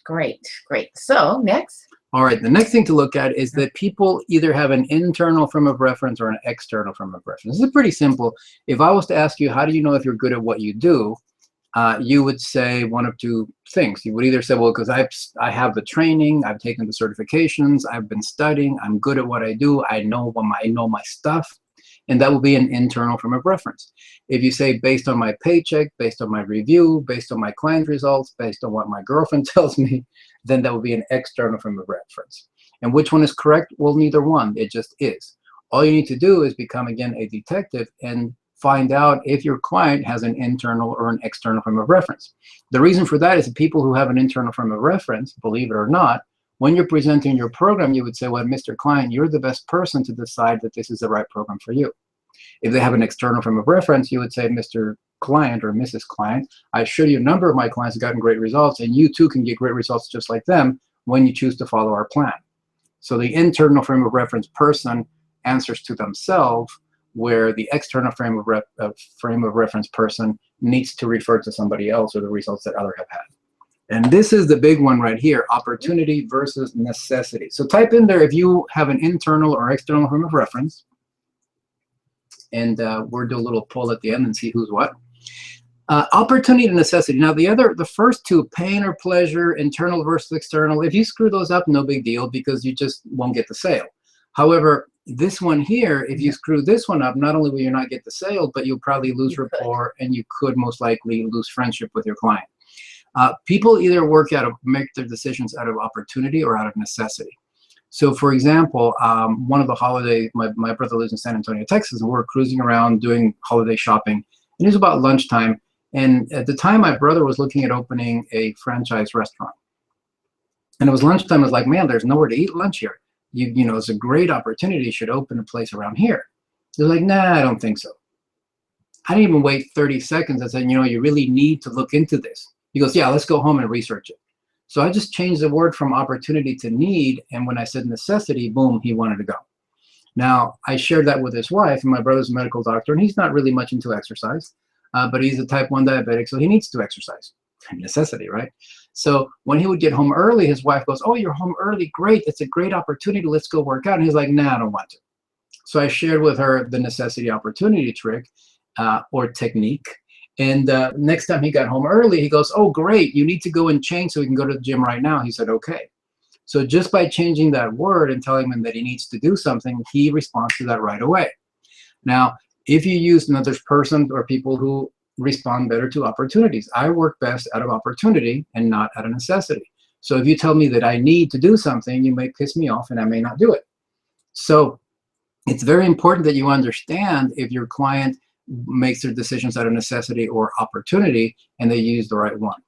Great, great. So next. All right, the next thing to look at is that people either have an internal frame of reference or an external frame of reference. This is pretty simple. If I was to ask you, how do you know if you're good at what you do? You would say one of two things. You would either say, well, because I have the training, I've taken the certifications, I've been studying, I'm good at what I do, I know my stuff. And that will be an internal frame of reference. If you say, based on my paycheck, based on my review, based on my client results, based on what my girlfriend tells me, then that will be an external frame of reference. And which one is correct? Well, neither one. It just is. All you need to do is become, again, a detective and find out if your client has an internal or an external frame of reference. The reason for that is that people who have an internal frame of reference, believe it or not, when you're presenting your program, you would say, well, Mr. Client, you're the best person to decide that this is the right program for you. If they have an external frame of reference, you would say, Mr. Client or Mrs. Client, I assure you a number of my clients have gotten great results, and you too can get great results just like them when you choose to follow our plan. So the internal frame of reference person answers to themselves, where the external frame of reference person needs to refer to somebody else or the results that others have had. And this is the big one right here, opportunity versus necessity. So type in there if you have an internal or external frame of reference. And we'll do a little poll at the end and see who's what. Opportunity and necessity. Now the first two, pain or pleasure, internal versus external, if you screw those up, no big deal because you just won't get the sale. However, this one here, if you screw this one up, not only will you not get the sale, but you'll probably lose rapport and you could most likely lose friendship with your client. People either make their decisions out of opportunity or out of necessity. So for example, one of the holidays, my brother lives in San Antonio, Texas, and we're cruising around doing holiday shopping. And it was about lunchtime. And at the time, my brother was looking at opening a franchise restaurant. And it was lunchtime. I was like, man, there's nowhere to eat lunch here. You know, it's a great opportunity. You should open a place around here. They're like, nah, I don't think so. I didn't even wait 30 seconds. I said, you know, you really need to look into this. He goes, yeah, let's go home and research it. So I just changed the word from opportunity to need. And when I said necessity, boom, he wanted to go. Now, I shared that with his wife, and my brother's a medical doctor, and he's not really much into exercise, but he's a type 1 diabetic, so he needs to exercise. Necessity, right? So when he would get home early, his wife goes, oh, you're home early. Great. It's a great opportunity. Let's go work out. And he's like, nah, I don't want to. So I shared with her the necessity opportunity trick or technique. And next time he got home early, he goes, oh, great. You need to go and change so we can go to the gym right now. He said, okay. So just by changing that word and telling him that he needs to do something, he responds to that right away. Now, if you use another person or people who respond better to opportunities, I work best out of opportunity and not out of necessity. So if you tell me that I need to do something, you may piss me off and I may not do it. So it's very important that you understand if your client makes their decisions out of necessity or opportunity and they use the right one.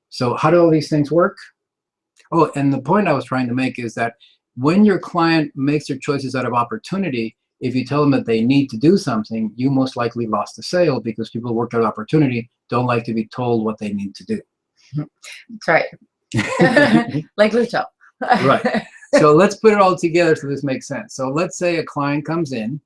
So how do all these things work? Oh, and the point I was trying to make is that when your client makes their choices out of opportunity, if you tell them that they need to do something, you most likely lost the sale because people who work out of opportunity don't like to be told what they need to do. That's right. Like Lucho. Right. So let's put it all together so this makes sense. So let's say a client comes in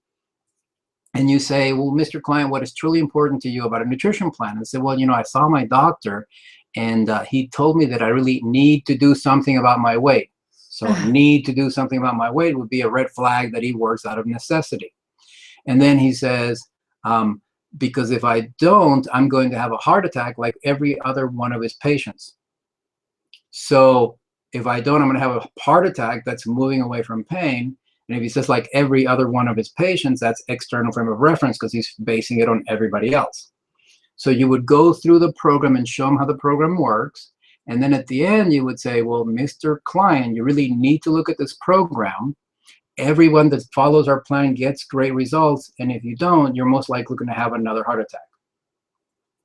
and you say, well, Mr. Client, what is truly important to you about a nutrition plan? And say, well, I saw my doctor and he told me that I really need to do something about my weight. So need to do something about my weight would be a red flag that he works out of necessity. And then he says, because if I don't, I'm going to have a heart attack like every other one of his patients. So if I don't, I'm going to have a heart attack that's moving away from pain. And if he says like every other one of his patients, that's external frame of reference because he's basing it on everybody else. So you would go through the program and show him how the program works. And then at the end, you would say, well, Mr. Client, you really need to look at this program. Everyone that follows our plan gets great results. And if you don't, you're most likely going to have another heart attack.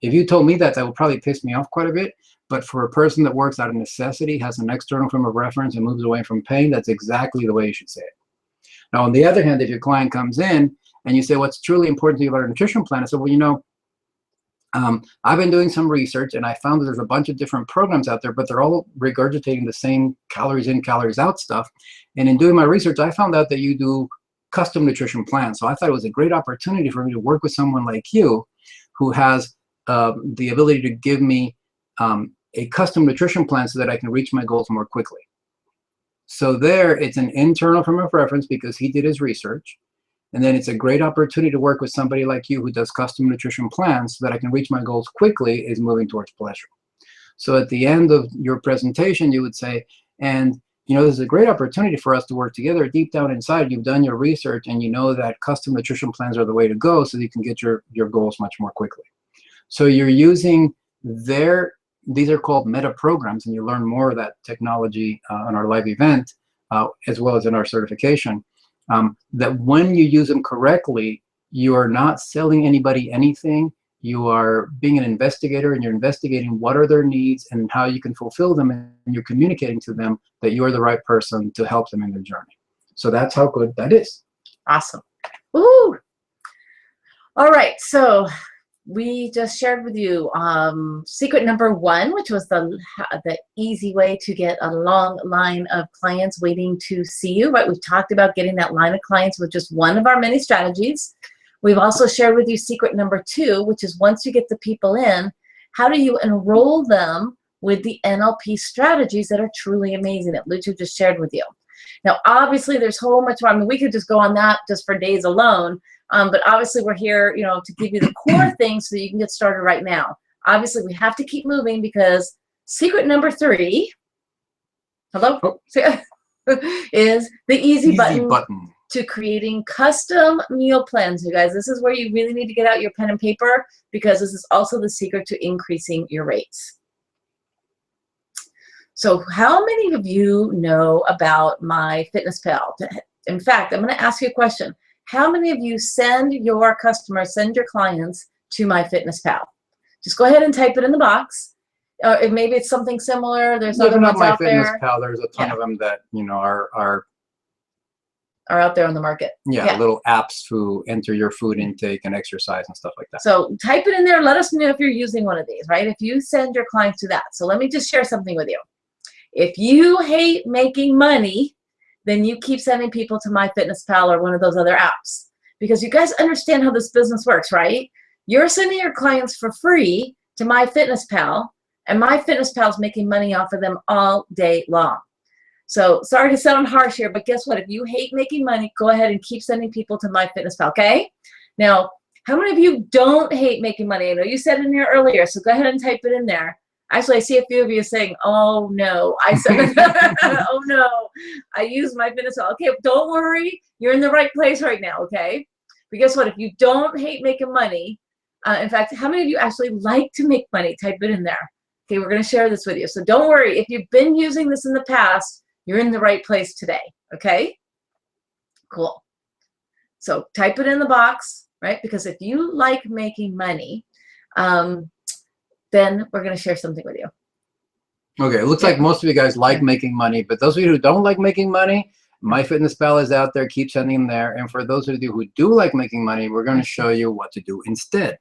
If you told me that, that would probably piss me off quite a bit. But for a person that works out of necessity, has an external frame of reference, and moves away from pain, that's exactly the way you should say it. Now, on the other hand, if your client comes in and you say, what's truly important to you about a nutrition plan? I said, well, I've been doing some research and I found that there's a bunch of different programs out there, but they're all regurgitating the same calories in, calories out stuff. And in doing my research, I found out that you do custom nutrition plans. So I thought it was a great opportunity for me to work with someone like you who has the ability to give me a custom nutrition plan so that I can reach my goals more quickly. So there, it's an internal frame of reference because he did his research. And then it's a great opportunity to work with somebody like you who does custom nutrition plans so that I can reach my goals quickly, is moving towards pleasure. So at the end of your presentation, you would say, and this is a great opportunity for us to work together. Deep down inside, you've done your research and you know that custom nutrition plans are the way to go so that you can get your goals much more quickly. So you're using these are called meta programs, and you learn more of that technology on our live event, as well as in our certification. That when you use them correctly, you are not selling anybody anything. You are being an investigator, and you're investigating what are their needs and how you can fulfill them, and you're communicating to them that you are the right person to help them in their journey. So that's how good that is. Awesome. Woo! All right, so we just shared with you secret number 1, which was the easy way to get a long line of clients waiting to see you. Right? We've talked about getting that line of clients with just one of our many strategies. We've also shared with you secret number 2, which is once you get the people in, how do you enroll them with the NLP strategies that are truly amazing that Lucho just shared with you. Now, obviously, there's so much more. I mean, we could just go on that just for days alone. But obviously, we're here, to give you the core things so you can get started right now. Obviously, we have to keep moving because secret number 3, hello, is the easy button to creating custom meal plans. You guys, this is where you really need to get out your pen and paper because this is also the secret to increasing your rates. So how many of you know about MyFitnessPal? In fact, I'm going to ask you a question. How many of you send your customers, send your clients to MyFitnessPal? Just go ahead and type it in the box. Maybe it's something similar. There's other ones out there. MyFitnessPal, there's a ton of them that are out there on the market. Yeah, little apps to enter your food intake and exercise and stuff like that. So type it in there. Let us know if you're using one of these, right? If you send your clients to that. So let me just share something with you. If you hate making money, then you keep sending people to MyFitnessPal or one of those other apps. Because you guys understand how this business works, right? You're sending your clients for free to MyFitnessPal, and MyFitnessPal is making money off of them all day long. So sorry to sound harsh here, but guess what? If you hate making money, go ahead and keep sending people to MyFitnessPal, okay? Now, how many of you don't hate making money? I know you said it in here earlier, so go ahead and type it in there. Actually, I see a few of you saying, oh, no. I said, oh, no. I use MyFitnessPal. Okay, don't worry. You're in the right place right now, okay? But guess what? If you don't hate making money, in fact, how many of you actually like to make money? Type it in there. Okay, we're going to share this with you. So don't worry. If you've been using this in the past, you're in the right place today, okay? Cool. So type it in the box, right? Because if you like making money, then we're going to share something with you. Okay, it looks like most of you guys like making money, but those of you who don't like making money, MyFitnessPal is out there. Keep sending them there. And for those of you who do like making money, we're going to show you what to do instead.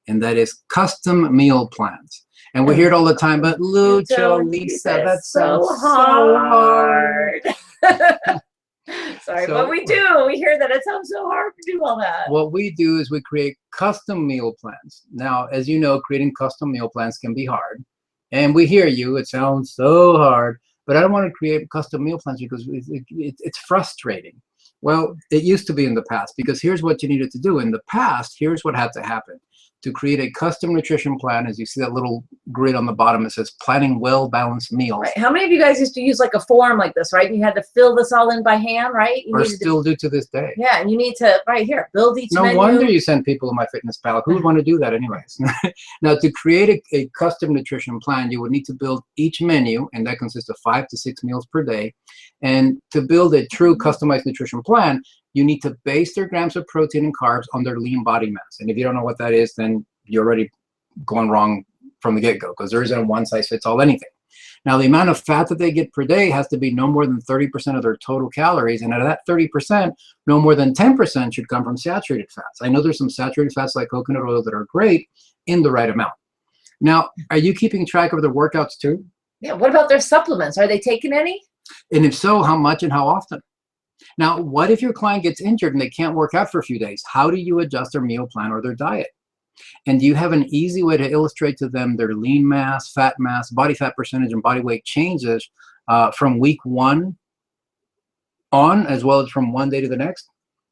And that is custom meal plans. And we hear it all the time, but Lucho, Lisa, that sounds so hard. Sorry, So- but we do. We hear that it sounds so hard to do all that. What we do is we create custom meal plans. Now, as you know, creating custom meal plans can be hard. And we hear you, it sounds so hard, but I don't want to create custom meal plans because it's frustrating. Well, it used to be in the past, because here's what you needed to do. In the past, here's what had to happen. To create a custom nutrition plan, as you see that little grid on the bottom, it says planning well-balanced meals. Right. How many of you guys used to use like a form like this, right? You had to fill this all in by hand, right? You Or needed to- still do to this day. yeah, and you need to, right here, build each No menu. wonder you send people to MyFitnessPal. Who would want to do that anyways? Now, to create a custom nutrition plan, you would need to build each menu, and that consists of 5 to 6 meals per day. And to build a true customized nutrition plan, you need to base their grams of protein and carbs on their lean body mass. And if you don't know what that is, then you're already going wrong from the get-go, because there isn't a one-size-fits-all anything. Now, the amount of fat that they get per day has to be no more than 30% of their total calories, and out of that 30%, no more than 10% should come from saturated fats. I know there's some saturated fats like coconut oil that are great in the right amount. Now, are you keeping track of their workouts too? Yeah, what about their supplements? Are they taking any? And if so, how much and how often? Now, what if your client gets injured and they can't work out for a few days? How do you adjust their meal plan or their diet? And do you have an easy way to illustrate to them their lean mass, fat mass, body fat percentage, and body weight changes from week 1 on, as well as from one day to the next?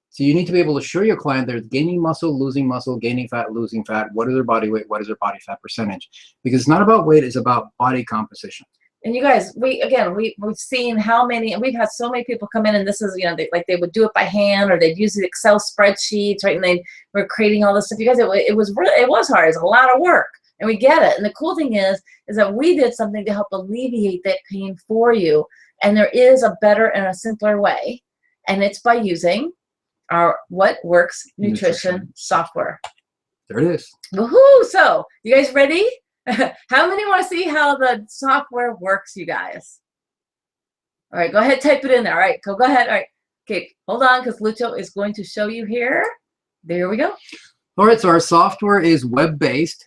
So you need to be able to show your client they're gaining muscle, gaining fat, losing fat. What is their body weight? What is their body fat percentage? Because it's not about weight, it's about body composition. And you guys, we've seen how many, and we've had so many people come in, and this is, you know, they would do it by hand, or they'd use the Excel spreadsheets, right? And they were creating all this stuff. You guys, it was hard. It's a lot of work, and we get it. And the cool thing is that we did something to help alleviate that pain for you. And there is a better and a simpler way, and it's by using our What Works Nutrition software. There it is. Woohoo! So, you guys ready? How many want to see how the software works, you guys? All right, go ahead, type it in there. All right, go ahead. All right, okay, hold on, because Lucho is going to show you here. There we go. All right, so our software is web-based.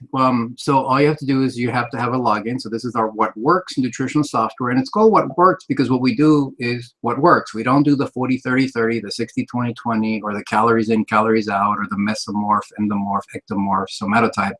So all you have to do is you have to have a login. So this is our What Works nutritional software, and it's called What Works because what we do is what works. We don't do the 40-30-30, the 60-20-20, or the calories in, calories out, or the mesomorph, endomorph, ectomorph, somatotype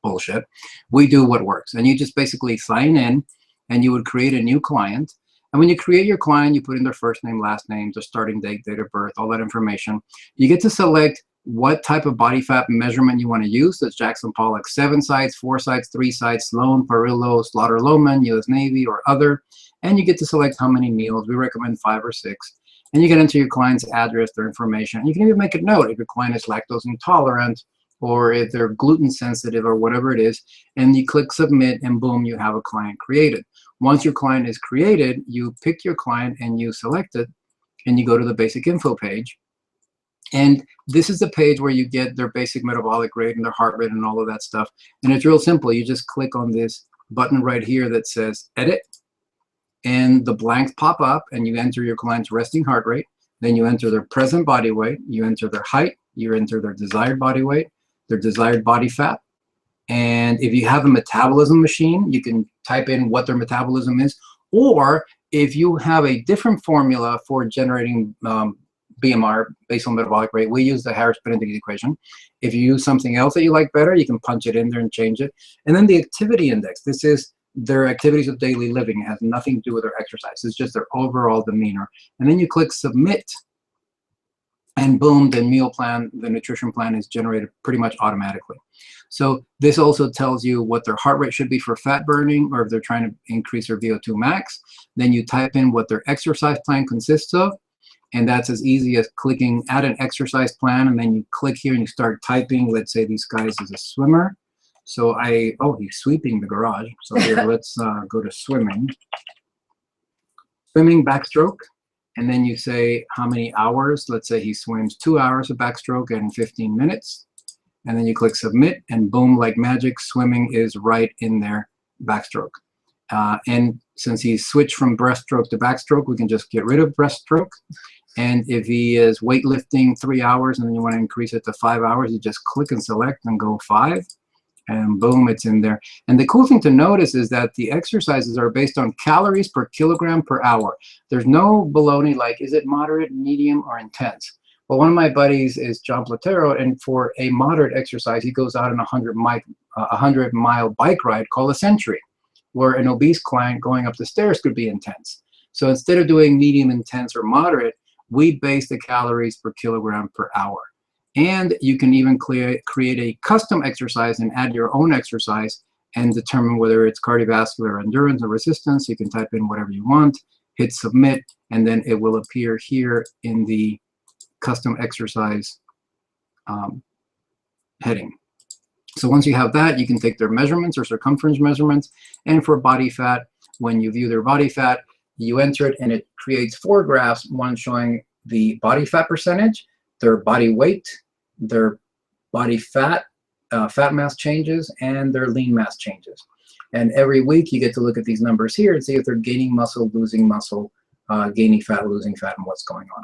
bullshit. We do what works. And you just basically sign in, and you would create a new client. And when you create your client, you put in their first name, last name, their starting date, date of birth, all that information. You get to select what type of body fat measurement you want to use. That's Jackson Pollock 7 sites, 4 sites, 3 sites, Sloan, Perillo, Slaughter Lohman, US Navy, or other. And you get to select how many meals. We recommend 5 or 6. And you can enter your client's address, their information. You can even make a note if your client is lactose intolerant, or if they're gluten sensitive, or whatever it is. And you click submit, and boom, you have a client created. Once your client is created, you pick your client and you select it, and you go to the basic info page. And this is the page where you get their basic metabolic rate and their heart rate and all of that stuff. And it's real simple. You just click on this button right here that says edit, and the blanks pop up, and you enter your client's resting heart rate. Then you enter their present body weight, you enter their height, you enter their desired body weight, their desired body fat. And if you have a metabolism machine, you can type in what their metabolism is. Or if you have a different formula for generating BMR, basal metabolic rate, we use the Harris-Benedict equation. If you use something else that you like better, you can punch it in there and change it. And then the activity index. This is their activities of daily living. It has nothing to do with their exercise. It's just their overall demeanor. And then you click submit, and boom, the meal plan, the nutrition plan is generated pretty much automatically. So this also tells you what their heart rate should be for fat burning, or if they're trying to increase their VO2 max. Then you type in what their exercise plan consists of, and that's as easy as clicking add an exercise plan, and then you click here and you start typing. Let's say this guy is a swimmer. So he's sweeping the garage. So here, let's go to swimming. Swimming backstroke. And then you say how many hours. Let's say he swims 2 hours of backstroke in 15 minutes. And then you click submit, and boom, like magic, swimming is right in there, backstroke. And since he's switched from breaststroke to backstroke, we can just get rid of breaststroke. And if he is weightlifting 3 hours and then you want to increase it to 5 hours, you just click and select and go 5. and boom, it's in there. And the cool thing to notice is that the exercises are based on calories per kilogram per hour. There's no baloney like, is it moderate, medium, or intense? Well, one of my buddies is John Platero, and for a moderate exercise, he goes out on a 100-mile bike ride called a century, where an obese client going up the stairs could be intense. So instead of doing medium, intense, or moderate, we base the calories per kilogram per hour. And you can even create a custom exercise and add your own exercise and determine whether it's cardiovascular endurance or resistance. You can type in whatever you want, hit submit, and then it will appear here in the custom exercise heading. So once you have that, you can take their measurements or circumference measurements. And for body fat, when you view their body fat, you enter it and it creates 4 graphs, one showing the body fat percentage, their body weight, their body fat, fat mass changes, and their lean mass changes. And every week you get to look at these numbers here and see if they're gaining muscle, losing muscle, gaining fat, losing fat, and what's going on.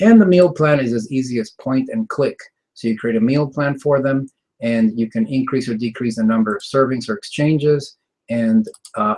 And the meal plan is as easy as point and click. So you create a meal plan for them, and you can increase or decrease the number of servings or exchanges. And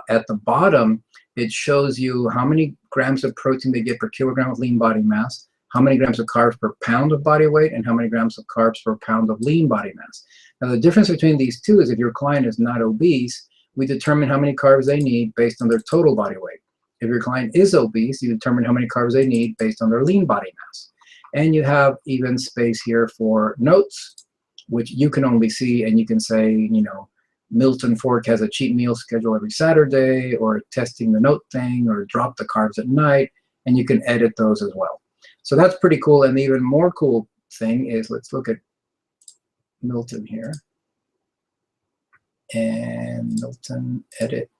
at the bottom, it shows you how many grams of protein they get per kilogram of lean body mass, how many grams of carbs per pound of body weight, and how many grams of carbs per pound of lean body mass. Now, the difference between these two is if your client is not obese, we determine how many carbs they need based on their total body weight. If your client is obese, you determine how many carbs they need based on their lean body mass. And you have even space here for notes, which you can only see, and you can say, you know, Milton Fork has a cheat meal schedule every Saturday, or testing the note thing, or drop the carbs at night, and you can edit those as well. So that's pretty cool. And the even more cool thing is, let's look at Milton here. And Milton, edit.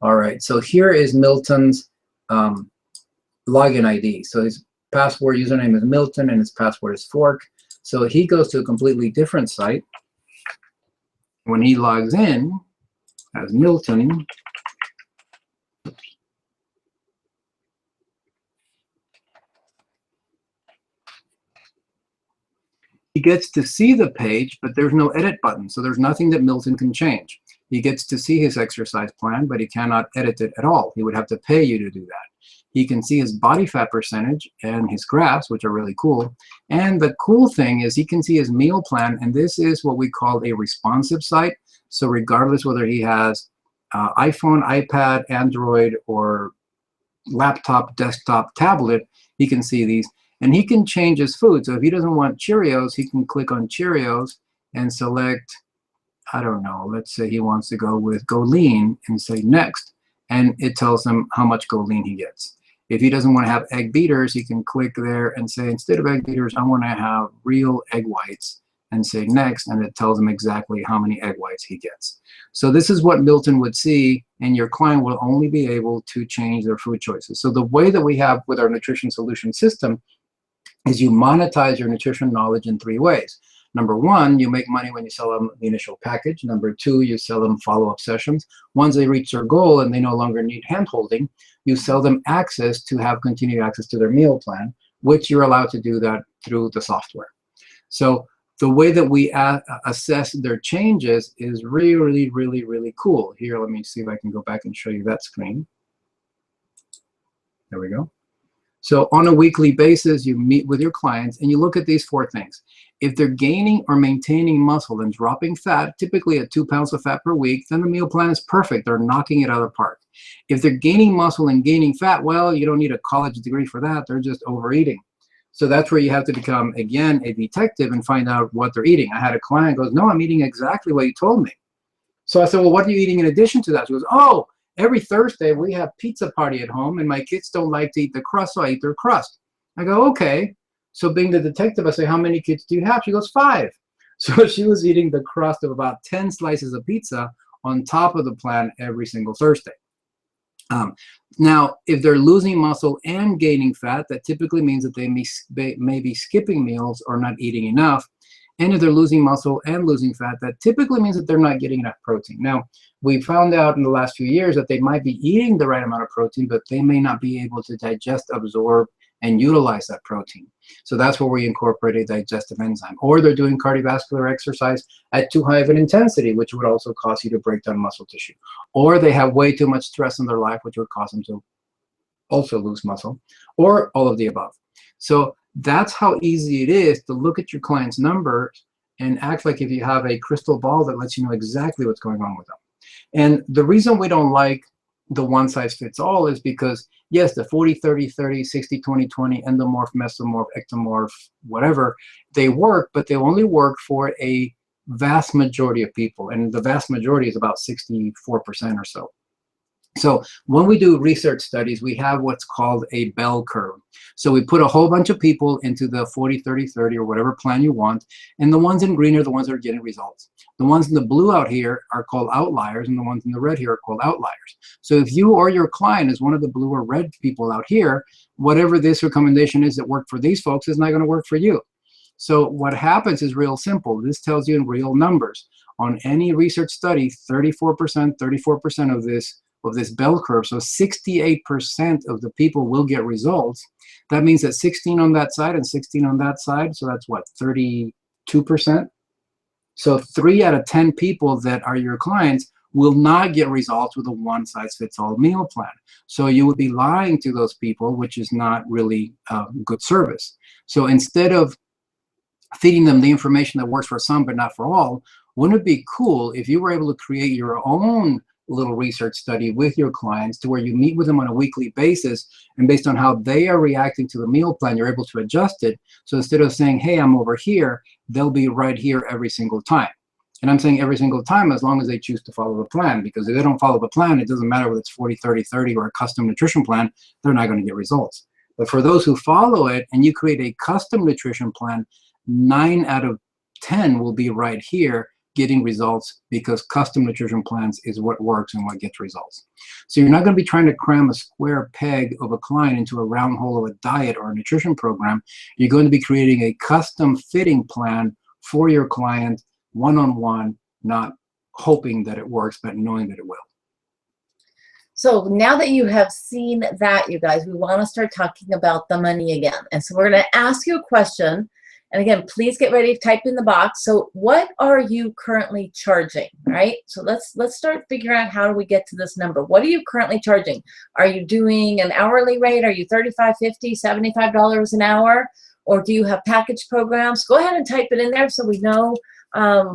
All right, so here is Milton's login ID. So his password username is Milton, and his password is Fork. So he goes to a completely different site. When he logs in as Milton, he gets to see the page, but there's no edit button. So there's nothing that Milton can change. He gets to see his exercise plan, but he cannot edit it at all. He would have to pay you to do that. He can see his body fat percentage and his graphs, which are really cool. And the cool thing is he can see his meal plan, and this is what we call a responsive site. So regardless whether he has iPhone, iPad, Android, or laptop, desktop, tablet, he can see these. And he can change his food. So if he doesn't want Cheerios, he can click on Cheerios and select, I don't know, let's say he wants to go with Go Lean and say next. And it tells him how much Go Lean he gets. If he doesn't want to have egg beaters, he can click there and say, instead of egg beaters, I want to have real egg whites, and say next, and it tells him exactly how many egg whites he gets. So this is what Milton would see, and your client will only be able to change their food choices. So the way that we have with our nutrition solution system is you monetize your nutrition knowledge in 3 ways. Number 1, you make money when you sell them the initial package. Number 2, you sell them follow-up sessions. Once they reach their goal and they no longer need hand-holding, you sell them access to have continued access to their meal plan, which you're allowed to do that through the software. So the way that we assess their changes is really, really, really cool. Here, let me see if I can go back and show you that screen. There we go. So on a weekly basis, you meet with your clients and you look at these 4 things. If they're gaining or maintaining muscle and dropping fat, typically at 2 pounds of fat per week, then the meal plan is perfect. They're knocking it out of the park. If they're gaining muscle and gaining fat, well, you don't need a college degree for that. They're just overeating. So that's where you have to become, again, a detective and find out what they're eating. I had a client who goes, no, I'm eating exactly what you told me. So I said, well, what are you eating in addition to that? She goes, oh, every Thursday we have pizza party at home and my kids don't like to eat the crust, so I eat their crust. I go, okay. So being the detective, I say, how many kids do you have? She goes, 5. So she was eating the crust of about 10 slices of pizza on top of the plan every single Thursday. Now, if they're losing muscle and gaining fat, that typically means that they may be skipping meals or not eating enough. And if they're losing muscle and losing fat, that typically means that they're not getting enough protein. Now, we found out in the last few years that they might be eating the right amount of protein, but they may not be able to digest, absorb, and utilize that protein. So that's where we incorporate a digestive enzyme. Or they're doing cardiovascular exercise at too high of an intensity, which would also cause you to break down muscle tissue. Or they have way too much stress in their life, which would cause them to also lose muscle, or all of the above. So that's how easy it is to look at your client's numbers and act like if you have a crystal ball that lets you know exactly what's going on with them. And the reason we don't like the one size fits all is because, yes, the 40, 30, 30, 60, 20, 20, endomorph, mesomorph, ectomorph, whatever, they work, but they only work for a vast majority of people. And the vast majority is about 64% or so. So when we do research studies, we have what's called a bell curve. So we put a whole bunch of people into the 40, 30, 30 or whatever plan you want. And the ones in green are the ones that are getting results. The ones in the blue out here are called outliers, and the ones in the red here are called outliers. So if you or your client is one of the blue or red people out here, whatever this recommendation is that worked for these folks is not going to work for you. So what happens is real simple. This tells you in real numbers. On any research study, 34% of this bell curve, so 68% of the people will get results. That means that 16 on that side and 16 on that side, so that's what, 32%? So 3 out of 10 people that are your clients will not get results with a one-size-fits-all meal plan. So you would be lying to those people, which is not really good service. So instead of feeding them the information that works for some but not for all, wouldn't it be cool if you were able to create your own little research study with your clients to where you meet with them on a weekly basis, and based on how they are reacting to the meal plan, you're able to adjust it. So instead of saying, hey, I'm over here, they'll be right here every single time. And I'm saying every single time as long as they choose to follow the plan, because if they don't follow the plan, it doesn't matter whether it's 40, 30, 30 or a custom nutrition plan, they're not going to get results. But for those who follow it and you create a custom nutrition plan, 9 out of 10 will be right here getting results, because custom nutrition plans is what works and what gets results. So you're not going to be trying to cram a square peg of a client into a round hole of a diet or a nutrition program. You're going to be creating a custom fitting plan for your client, one-on-one, not hoping that it works, but knowing that it will. So now that you have seen that, you guys, we want to start talking about the money again. And so we're going to ask you a question. And again, please get ready to type in the box. So what are you currently charging, right? So let's start figuring out how do we get to this number. What are you currently charging? Are you doing an hourly rate? Are you $35, $50, $75 an hour? Or do you have package programs? Go ahead and type it in there so we know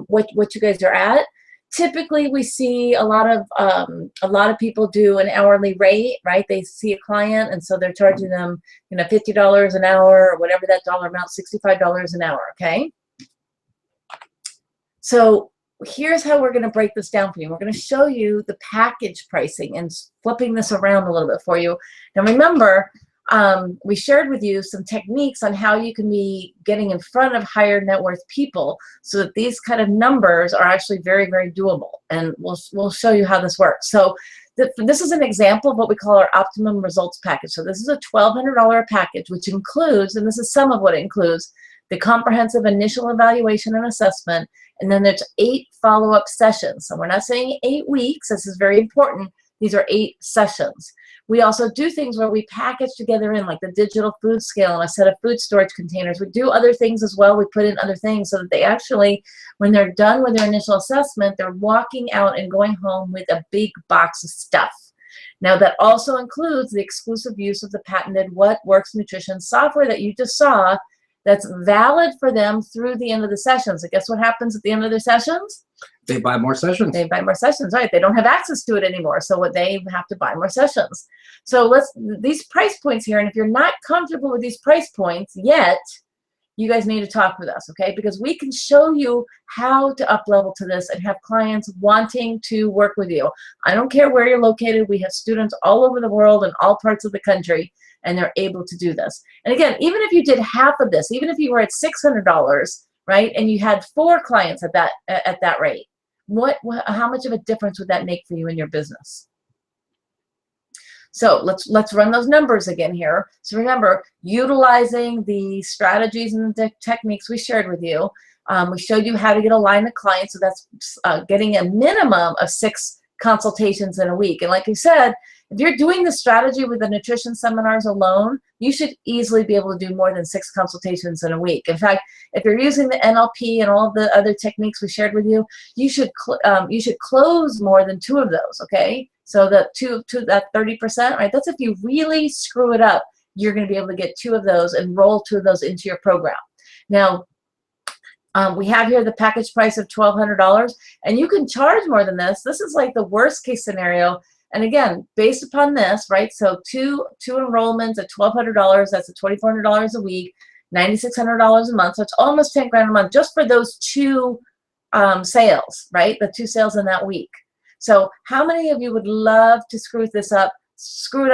what you guys are at. Typically, we see a lot of people do an hourly rate, right? They see a client, and so they're charging them, $50 an hour or whatever that dollar amount, $65 an hour. Okay. So here's how we're going to break this down for you. We're going to show you the package pricing and flipping this around a little bit for you. Now remember, we shared with you some techniques on how you can be getting in front of higher net worth people so that these kind of numbers are actually very, very doable. And we'll show you how this works. So this is an example of what we call our optimum results package. So this is a $1,200 package, which includes, and this is some of what it includes, the comprehensive initial evaluation and assessment, and then there's 8 follow-up sessions. So we're not saying 8 weeks. This is very important. These are 8 sessions. We also do things where we package together in like the digital food scale and a set of food storage containers. We do other things as well. We put in other things so that they actually, when they're done with their initial assessment, they're walking out and going home with a big box of stuff. Now that also includes the exclusive use of the patented What Works Nutrition software that you just saw, that's valid for them through the end of the sessions. And guess what happens at the end of their sessions? They buy more sessions. They buy more sessions, right? They don't have access to it anymore, so they have to buy more sessions. So these price points here, and if you're not comfortable with these price points yet, you guys need to talk with us, okay? Because we can show you how to up level to this and have clients wanting to work with you. I don't care where you're located. We have students all over the world in all parts of the country, and they're able to do this. And again, even if you did half of this, even if you were at $600, right, and you had 4 clients at that rate, how much of a difference would that make for you in your business? So let's run those numbers again here. So remember, utilizing the strategies and the techniques we shared with you. We showed you how to get a line of clients. So that's getting a minimum of 6 consultations in a week. And like you said, If you're doing the strategy with the nutrition seminars alone, you should easily be able to do more than 6 consultations in a week. In fact, if you're using the NLP and all of the other techniques we shared with you, you should close more than 2 of those, okay? So that that 30%, right? That's if you really screw it up, you're going to be able to get 2 of those and roll 2 of those into your program. Now, we have here the package price of $1,200, and you can charge more than this. This is like the worst case scenario. And again, based upon this, right? So two enrollments at $1,200, that's at $2,400 a week, $9,600 a month. So it's almost 10 grand a month just for those 2 sales, right? The 2 sales in that week. So how many of you would love to screw it up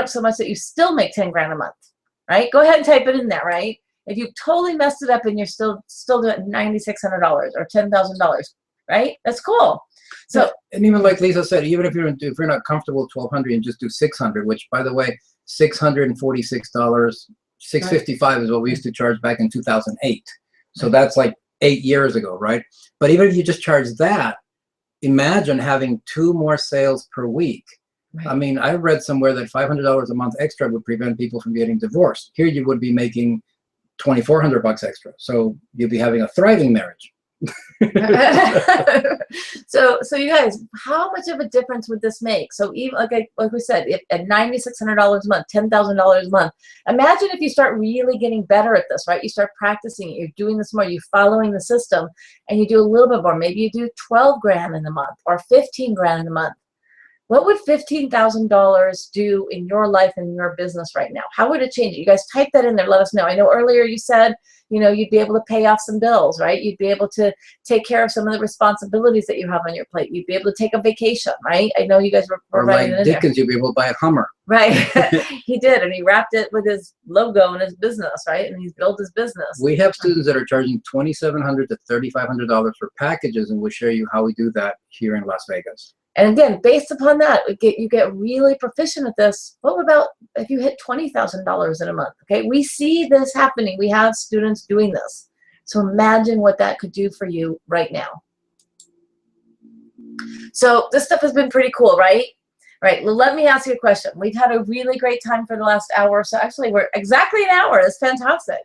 so much that you still make 10 grand a month, right? Go ahead and type it in there, right? If you totally messed it up and you're still doing $9,600 or $10,000, right? That's cool. So, and even like Lisa said, even if you're not comfortable with 1,200 and just do 600, which by the way, $646, $655 is what we used to charge back in 2008. So that's like 8 years ago, right? But even if you just charge that, imagine having 2 more sales per week. Right. I mean, I read somewhere that $500 a month extra would prevent people from getting divorced. Here you would be making $2,400 extra. So you'd be having a thriving marriage. So you guys, how much of a difference would this make? So even like we said, if at $9,600 a month, $10,000 a month, imagine if you start really getting better at this, right? You start practicing it, you're doing this more, you're following the system, and you do a little bit more. Maybe you do 12 grand in the month or 15 grand in the month. What would $15,000 do in your life and your business right now? How would it change it? You guys type that in there. Let us know. I know earlier you said, you know, you'd be able to pay off some bills, right? You'd be able to take care of some of the responsibilities that you have on your plate. You'd be able to take a vacation, right? I know you guys were writing it in Dickens, you'd be able to buy a Hummer. Right. He did, and he wrapped it with his logo and his business, right? And he's built his business. We have students that are charging $2,700 to $3,500 for packages, and we'll show you how we do that here in Las Vegas. And again, based upon that, you get really proficient at this. What about if you hit $20,000 in a month? Okay, we see this happening. We have students doing this. So imagine what that could do for you right now. So this stuff has been pretty cool, right? Right, well, let me ask you a question. We've had a really great time for the last hour. So actually, we're exactly an hour. That's fantastic.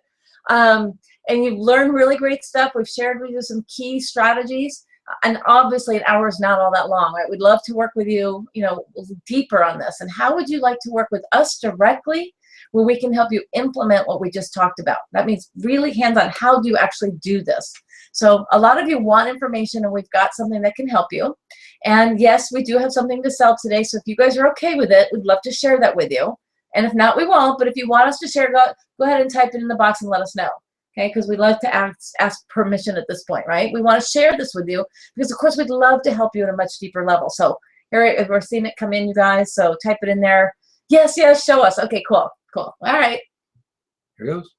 And you've learned really great stuff. We've shared with you some key strategies. And obviously an hour is not all that long, right? We'd love to work with you, you know, deeper on this. And how would you like to work with us directly where we can help you implement what we just talked about? That means really hands-on. How do you actually do this? So a lot of you want information, and we've got something that can help you. And yes, we do have something to sell today. So if you guys are okay with it, we'd love to share that with you. And if not, we won't. But if you want us to share, go ahead and type it in the box and let us know. Okay, because we'd like to ask permission at this point, right? We want to share this with you because, of course, we'd love to help you at a much deeper level. So here, we're seeing it come in, you guys. So type it in there. Yes, yes, show us. Okay, cool, cool. All right. Here goes.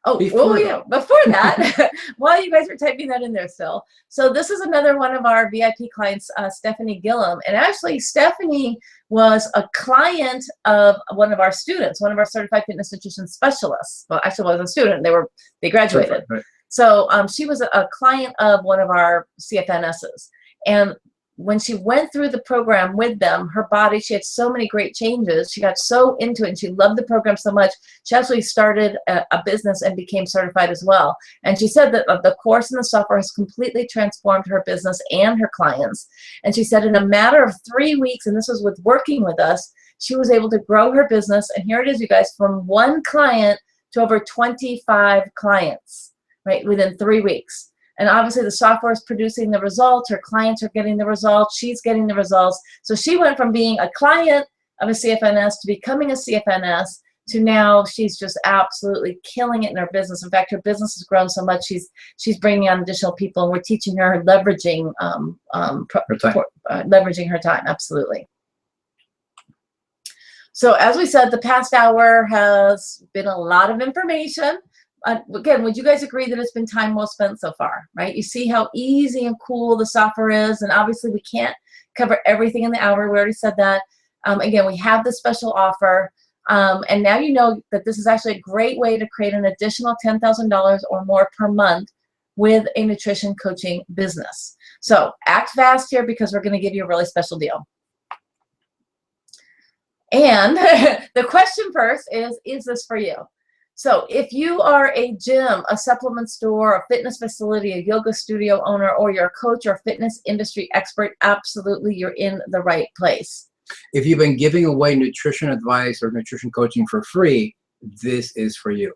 Oh, yeah. Before that, while you guys are typing that in there still. So this is another one of our VIP clients, Stephanie Gillum. And actually, Stephanie was a client of one of our students, one of our certified fitness nutrition specialists. Well, actually wasn't a student. They graduated. Perfect, right. So she was a client of one of our CFNSs. And when she went through the program with them, her body, she had so many great changes. She got so into it, and she loved the program so much. She actually started a business and became certified as well. And she said that the course and the software has completely transformed her business and her clients. And she said in a matter of 3 weeks, and this was with working with us, she was able to grow her business. And here it is, you guys, from 1 client to over 25 clients, right, within 3 weeks. And obviously the software is producing the results. Her clients are getting the results. She's getting the results. So she went from being a client of a CFNS to becoming a CFNS to now she's just absolutely killing it in her business. In fact, her business has grown so much, she's bringing on additional people, and we're teaching her leveraging leveraging her time. Absolutely. So as we said, the past hour has been a lot of information. Again, would you guys agree that it's been time well spent so far, right? You see how easy and cool the software is, and obviously we can't cover everything in the hour. We already said that. Again, we have this special offer, and now you know that this is actually a great way to create an additional $10,000 or more per month with a nutrition coaching business. So act fast here because we're going to give you a really special deal. And the question first is this for you? So if you are a gym, a supplement store, a fitness facility, a yoga studio owner, or you're a coach or fitness industry expert, absolutely you're in the right place. If you've been giving away nutrition advice or nutrition coaching for free, this is for you.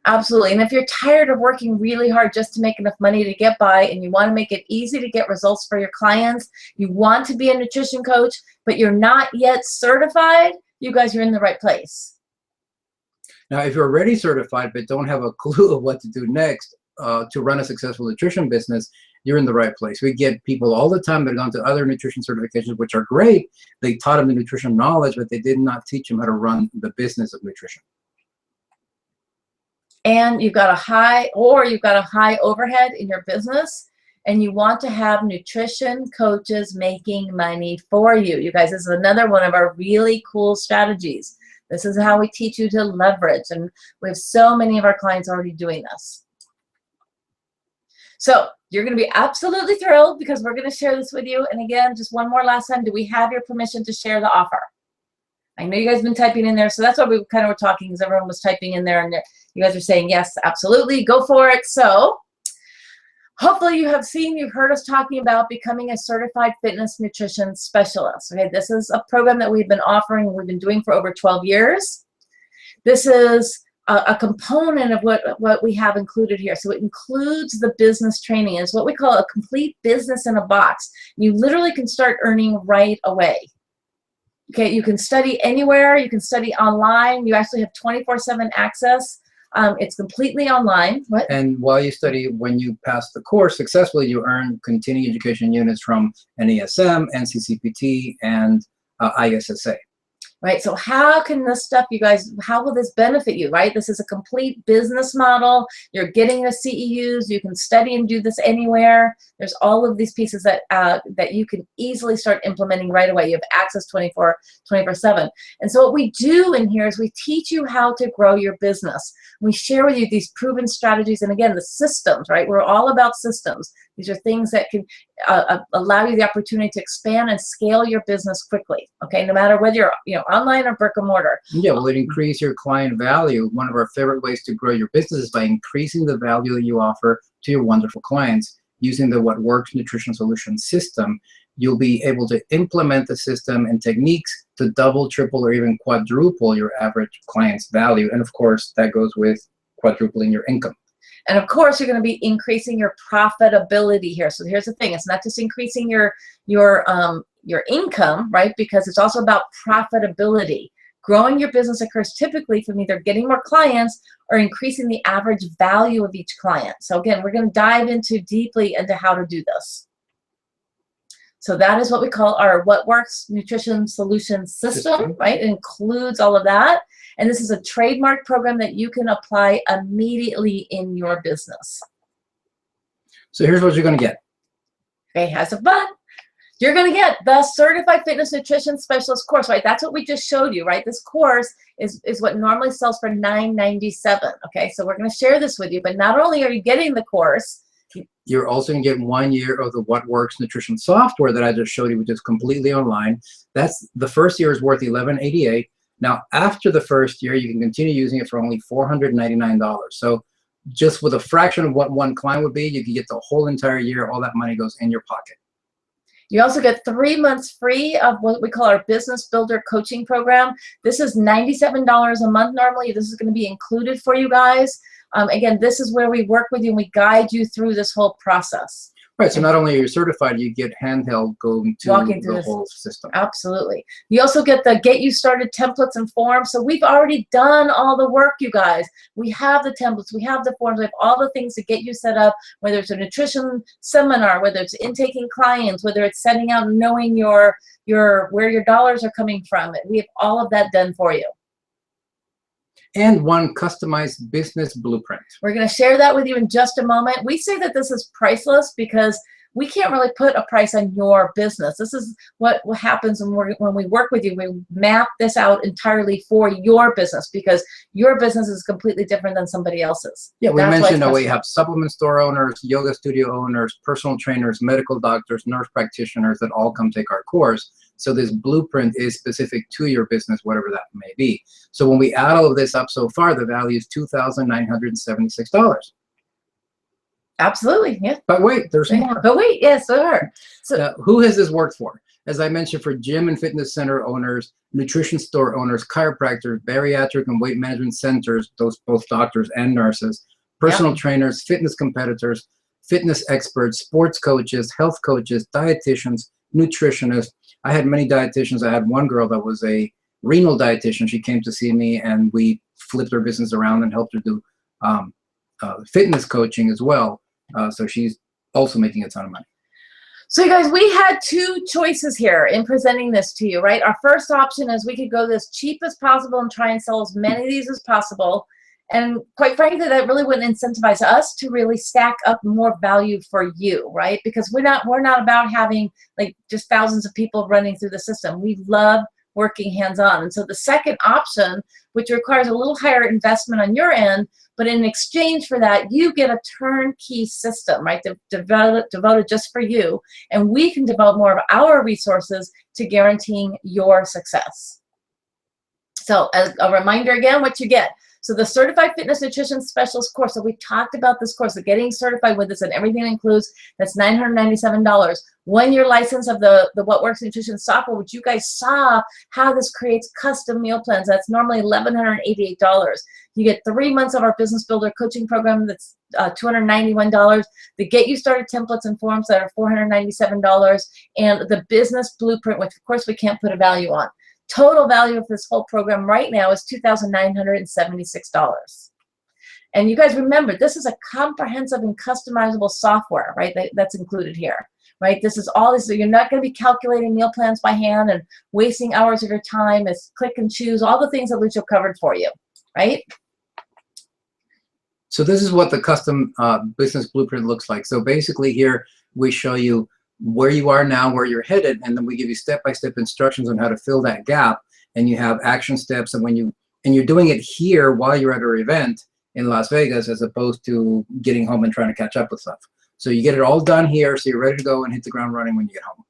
Absolutely. And if you're tired of working really hard just to make enough money to get by, and you want to make it easy to get results for your clients, you want to be a nutrition coach, but you're not yet certified, you guys are in the right place. Now, if you're already certified but don't have a clue of what to do next to run a successful nutrition business, you're in the right place. We get people all the time that have gone to other nutrition certifications, which are great. They taught them the nutrition knowledge, but they did not teach them how to run the business of nutrition. And you've got a high overhead in your business, and you want to have nutrition coaches making money for you. You guys, this is another one of our really cool strategies. This is how we teach you to leverage, and we have so many of our clients already doing this. So you're going to be absolutely thrilled because we're going to share this with you. And again, just one more last time, do we have your permission to share the offer? I know you guys have been typing in there, so that's why we kind of were talking, because everyone was typing in there, and you guys are saying, yes, absolutely, go for it. So hopefully you've heard us talking about becoming a certified fitness nutrition specialist. Okay, this is a program that we've been offering, we've been doing for over 12 years. This is a component of what we have included here. So it includes the business training. It's what we call a complete business in a box. You literally can start earning right away. Okay, you can study anywhere, you can study online, you actually have 24/7 access. It's completely online. What? And while you study, when you pass the course successfully, you earn continuing education units from NASM, NCCPT, and ISSA. Right, so how can this stuff, you guys, how will this benefit you, right? This is a complete business model. You're getting the CEUs. You can study and do this anywhere. There's all of these pieces that you can easily start implementing right away. You have access 24/7. And so what we do in here is we teach you how to grow your business. We share with you these proven strategies, and again, the systems, right? We're all about systems. These are things that can allow you the opportunity to expand and scale your business quickly, okay? No matter whether you're online or brick and mortar. Yeah, well, it increase your client value. One of our favorite ways to grow your business is by increasing the value that you offer to your wonderful clients. Using the What Works Nutrition Solution system, you'll be able to implement the system and techniques to double, triple, or even quadruple your average client's value. And of course, that goes with quadrupling your income. And of course, you're going to be increasing your profitability here. So here's the thing: it's not just increasing your income, right? Because it's also about profitability. Growing your business occurs typically from either getting more clients or increasing the average value of each client. So again, we're going to dive deeply into how to do this. So that is what we call our What Works Nutrition Solution System, right? It includes all of that. And this is a trademark program that you can apply immediately in your business. So here's what you're going to get. Okay, have some fun. You're going to get the Certified Fitness Nutrition Specialist course, right? That's what we just showed you, right? This course is what normally sells for $997. Okay, so we're going to share this with you. But not only are you getting the course, you're also going to get 1 year of the What Works Nutrition software that I just showed you, which is completely online. That's the first year is worth $1188. Now, after the first year, you can continue using it for only $499. So just with a fraction of what one client would be, you can get the whole entire year. All that money goes in your pocket. You also get 3 months free of what we call our Business Builder Coaching Program. This is $97 a month normally. This is going to be included for you guys. Again, this is where we work with you and we guide you through this whole process. Right, so not only are you certified, you get handheld going to the whole system. Absolutely. You also get the Get You Started templates and forms. So we've already done all the work, you guys. We have the templates, we have the forms, we have all the things to get you set up, whether it's a nutrition seminar, whether it's intaking clients, whether it's setting out and knowing where your dollars are coming from. We have all of that done for you. And one customized business blueprint. We're going to share that with you in just a moment. We say that this is priceless because we can't really put a price on your business. This is what happens when we work with you. We map this out entirely for your business because your business is completely different than somebody else's. Yeah, we mentioned that we have supplement store owners, yoga studio owners, personal trainers, medical doctors, nurse practitioners that all come take our course. So this blueprint is specific to your business, whatever that may be. So when we add all of this up so far, the value is $2,976. Absolutely, yeah. But wait, there's more. But wait, yes, there are. So Now, who has this worked for? As I mentioned, for gym and fitness center owners, nutrition store owners, chiropractors, bariatric and weight management centers, those both doctors and nurses, personal trainers, fitness competitors, fitness experts, sports coaches, health coaches, dietitians, nutritionists. I had many dietitians. I had one girl that was a renal dietitian. She came to see me, and we flipped her business around and helped her do fitness coaching as well. So she's also making a ton of money. So you guys, we had two choices here in presenting this to you, right? Our first option is we could go this cheap as possible and try and sell as many of these as possible. And quite frankly, that really wouldn't incentivize us to really stack up more value for you, right? Because we're not about having like just thousands of people running through the system. We love working hands-on. And so the second option, which requires a little higher investment on your end, but in exchange for that, you get a turnkey system, right, devoted just for you, and we can devote more of our resources to guaranteeing your success. So as a reminder again, what you get. So the Certified Fitness Nutrition Specialist course, so we talked about this course, the getting certified with this and everything it includes, that's $997. 1 year license of the What Works Nutrition software, which you guys saw how this creates custom meal plans. That's normally $1,188. You get 3 months of our Business Builder coaching program, that's $291. The Get You Started templates and forms that are $497. And the Business Blueprint, which of course we can't put a value on. Total value of this whole program right now is $2,976. And you guys remember, this is a comprehensive and customizable software, right? That's included here, right? This is all this. So you're not going to be calculating meal plans by hand and wasting hours of your time. It's click and choose, all the things that Lucio covered for you, right? So this is what the custom business blueprint looks like. So basically here we show you where you are now, where you're headed, and then we give you step-by-step instructions on how to fill that gap. And you have action steps, and you're doing it here while you're at our event in Las Vegas, as opposed to getting home and trying to catch up with stuff. So you get it all done here, so you're ready to go and hit the ground running when you get home.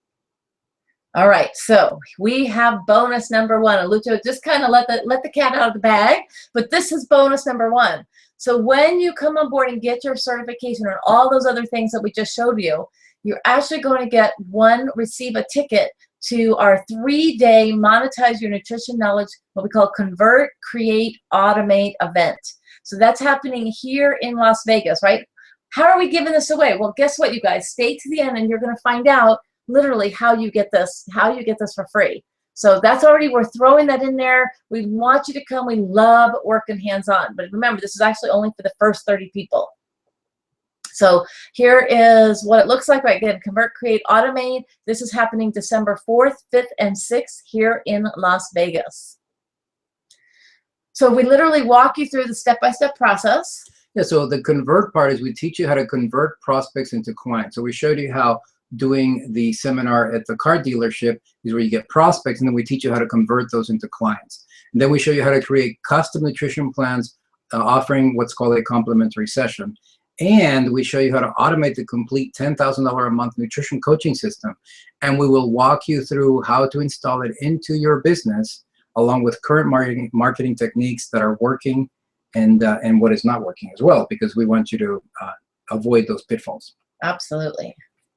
All right, so we have bonus number one. And Lucio just kind of let the cat out of the bag, but this is bonus number one. So when you come on board and get your certification and all those other things that we just showed you, you're actually going to receive a ticket to our 3-day Monetize Your Nutrition Knowledge, what we call Convert, Create, Automate event. So that's happening here in Las Vegas, right? How are we giving this away? Well, guess what, you guys? Stay to the end and you're going to find out literally how you get this for free. So that's already, we're throwing that in there. We want you to come. We love working hands-on. But remember, this is actually only for the first 30 people. So here is what it looks like, right? Again, Convert, Create, Automate. This is happening December 4th, 5th, and 6th here in Las Vegas. So we literally walk you through the step-by-step process. Yeah, so the convert part is we teach you how to convert prospects into clients. So we showed you how doing the seminar at the car dealership is where you get prospects, and then we teach you how to convert those into clients. And then we show you how to create custom nutrition plans, offering what's called a complimentary session. And we show you how to automate the complete $10,000 a month nutrition coaching system. And we will walk you through how to install it into your business, along with current marketing techniques that are working and what is not working as well, because we want you to avoid those pitfalls. Absolutely.